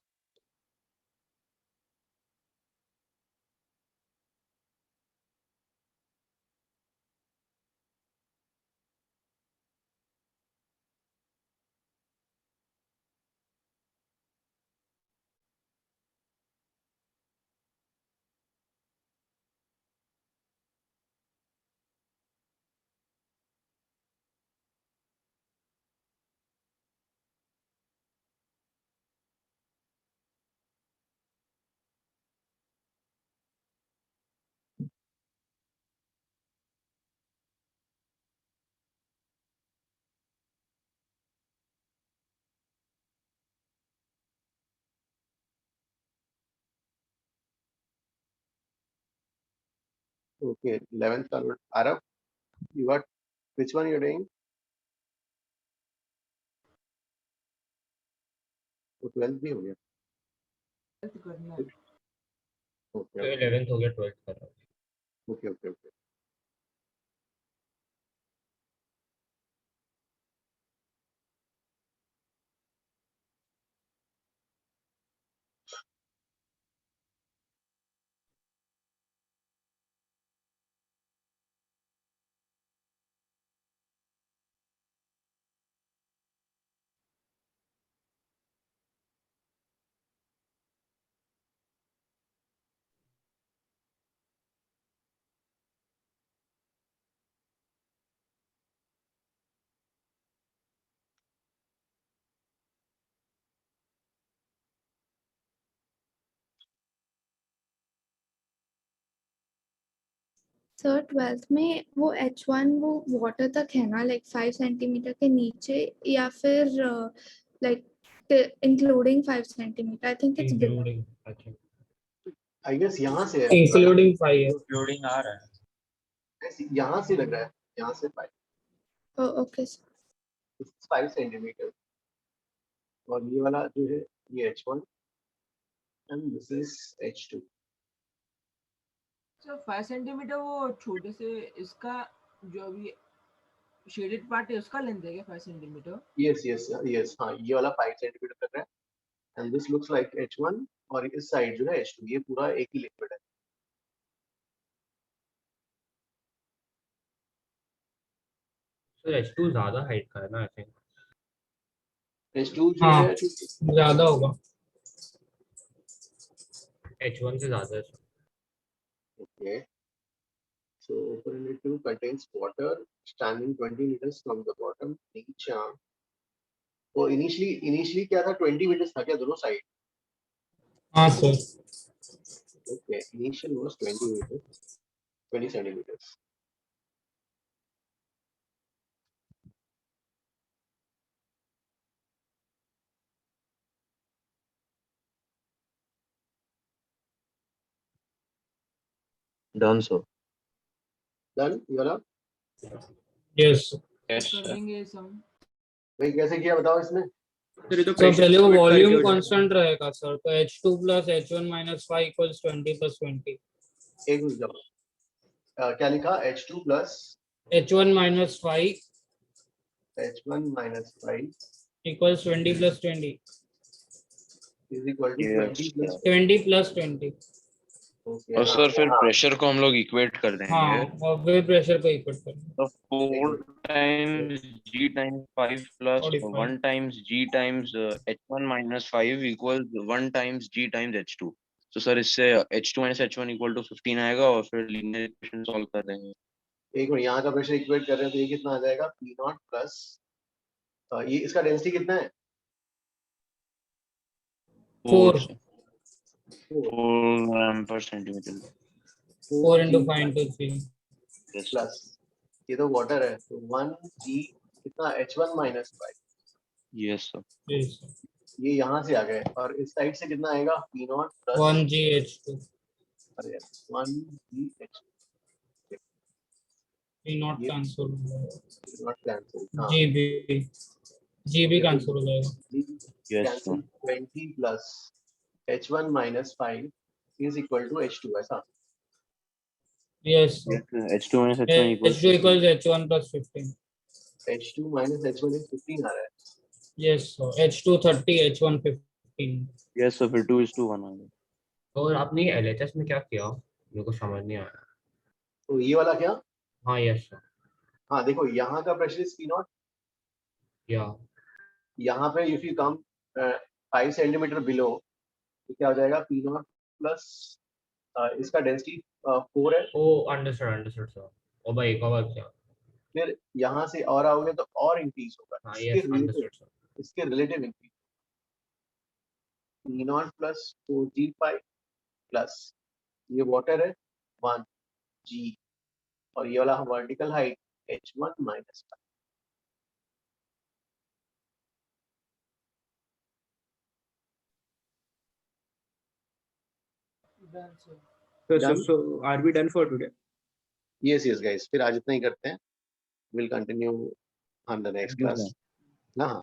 Okay, 11th का Arav, you got which one you're doing? तो 12th भी हो गया. Okay, तो 11th हो गया 12th कर रहा हूँ. okay, okay, okay. Sir 12th में वो H1 वो वाटर तक है ना, लाइक 5 सेंटीमीटर के नीचे, या फिर like including 5 centimetre? I think it's including. अच्छा. I guess यहाँ से है. Including 5 है. इंक्लूडिंग आ रहा है. यहाँ से लग रहा है. यहाँ से 5. Okay sir. This is 5 centimetre. और ये वाला जो है ये H1 and this is H2. Sir 5 centimetre वो छोटे से इसका जो अभी शेडेड पार्ट है उसका लेंथ है क्या 5 सेंटीमीटर? Yes, yes, yes. हाँ, ये वाला 5 सेंटीमीटर लग रहा है. And this looks like H1 और इस साइड जो है H2. ये पूरा एक ही लिक्विड है. सर H2 ज्यादा हाइट का है ना, आई थिंक. H2 जो हाँ, है ज्यादा होगा. H1 से ज्यादा है. Okay. So open-ended tube contains water standing 20 meters from the bottom. नीचे वो initially क्या था, 20 meters था क्या दोनों साइड? हाँ sir. Okay, initial was 20 meters, 20 centimeters. Done, so. Done, you are up? Yes. Yes, sir. करेंगे सम. भाई कैसे किया बताओ इसमें? तो पहले वो वॉल्यूम कांस्टेंट रहेगा सर, तो H2 plus H1 minus 5 equals 20 plus 20. एक मिनट जाओ. क्या लिखा? H2 plus H1 minus 5 H1 minus 5 equals 20 plus 20 is equal to Yes, 20 plus 20 plus 20. Okay, और सर फिर हाँ. प्रेशर को हम लोग इक्वेट कर देंगे. हाँ, और वे प्रेशर को इक्वेट करेंगे. तो 4 times G times 5 plus 45. 1 times G times H1 minus 5 equals 1 times G times H2. तो सर इससे H2 minus H1 equal to 15 आएगा और फिर लीनियर इक्वेशन सॉल्व कर देंगे. एक मिनट, यहाँ का प्रेशर इक्वेट कर रहे हैं तो ये कितना आ जाएगा? P0 प्लस ये इसका डेंसिटी कितना है? 4 4 gram per centimeter. 4 into 5 into 3. Yes. Plus ये तो वाटर है तो 1g कितना h1 minus 5 Yes, sir. yes ये यहाँ से आ गए और इस साइड से कितना आएगा p नॉट प्लस 1gh2 अरे 1gh p नॉट ये कैंसिल नॉट कैंसिल हाँ gb कैंसिल हो जाएगा Yes, cancel 20 plus h1 minus 5 is equal to h2 ऐसा yes sir. Yes, sir. H2 minus H1 equals h2 equals h1 plus 15 h2 minus h1 is 15 आ रहा है yes sir. h2 30 h1 15 Yes, so फिर 2:1 आ गया। और आपने LHS में क्या किया मेरे को समझ नहीं आया। तो ये वाला क्या हाँ यस सर। हाँ देखो यहाँ का प्रेशर इज p नॉट या यहाँ पे if you come 5 centimetre below तो क्या हो जाएगा p नॉट प्लस इसका डेंसिटी 4 है ओ अंडरस्टूड सर। ओ भाई एक और क्या। फिर यहाँ से और आओगे तो और इंक्रीज होगा हाँ इसके यस रिलेटिव अंडरस्टूड सर। इसके relative increase p naught plus 4g5 plus ये वाटर है 1g और ये वाला vertical height h1 minus 5 So are we done for today? yes guys फिर आज इतना ही करते हैं we'll continue on the next Thank you, class ना हाँ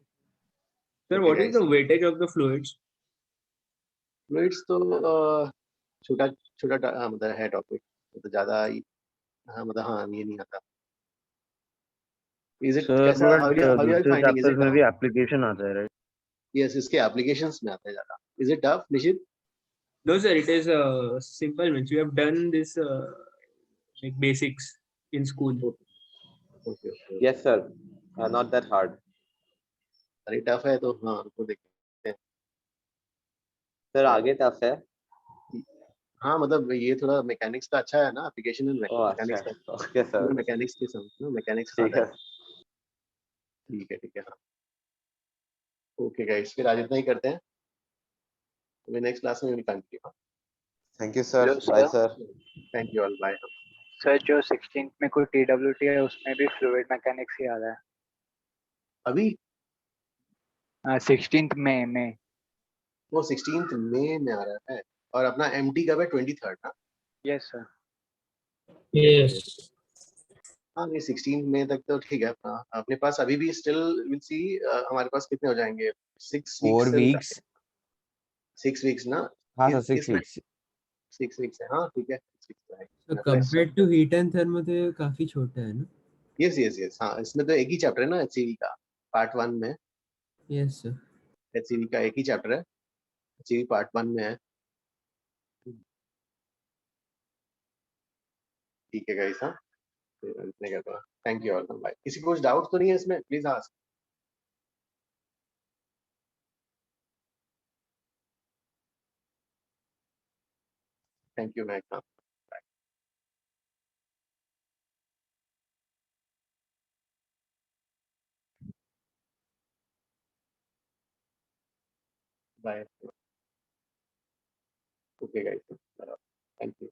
Sir, Okay, what is guys. the weightage of the fluids? fluids तो छोटा छोटा हाँ मतलब है टॉपिक तो ज़्यादा हाँ मतलब हाँ ये नहीं आता is it सर कैसा बट how you are दूसरे finding is चैप्टर्स it में भी एप्लीकेशन आता है राइट yes इसके applications में आता है ज़्यादा is it tough Nishit No, sir, it is simple. Means we have done this like basics in school. okay yes sir not that hard अरे टफ है तो हाँ उनको देखते हैं सर आगे टफ है हाँ मतलब ये थोड़ा मैकेनिक्स का अच्छा है ना एप्लीकेशन इन ओह मैकेनिक्स अच्छा का ओके सर मैकेनिक्स के समझ मैकेनिक्स ठीक है ठीक है हाँ ओके गाइस फिर आज इतना ही करते हैं नेक्स्ट क्लास में continue thank you sir bye sir thank you all bye sir जो 16th में कोई TWT है उसमें भी फ्लूइड मैकेनिक्स ही आ रहा है अभी 16th में वो 16th मई में आ रहा है और अपना एमटी कब है 23rd ना यस सर yes हाँ नहीं 16 मई तक तो ठीक है अपना अपने पास अभी भी स्टिल विल सी हमारे पास कितने हो जाएंगे 4 वीक्स 6 वीक्स ना हाँ सर 6 वीक्स 6 वीक्स है हाँ ठीक है 6 है compared to heat and thermo तो ये काफी छोटा है ना यस हाँ इसमें तो एक ही चैप्टर है ना एचसीवी का पार्ट 1 में यस सर एचसीवी का एक ही चैप्टर है एचसीवी पार्ट 1 में है ठीक है गाइस हाँ इतने करते हैं थैंक यू ऑल बाय किसी को कुछ डाउट तो नहीं है इसमें please ask thank you Mac bye okay guys thank you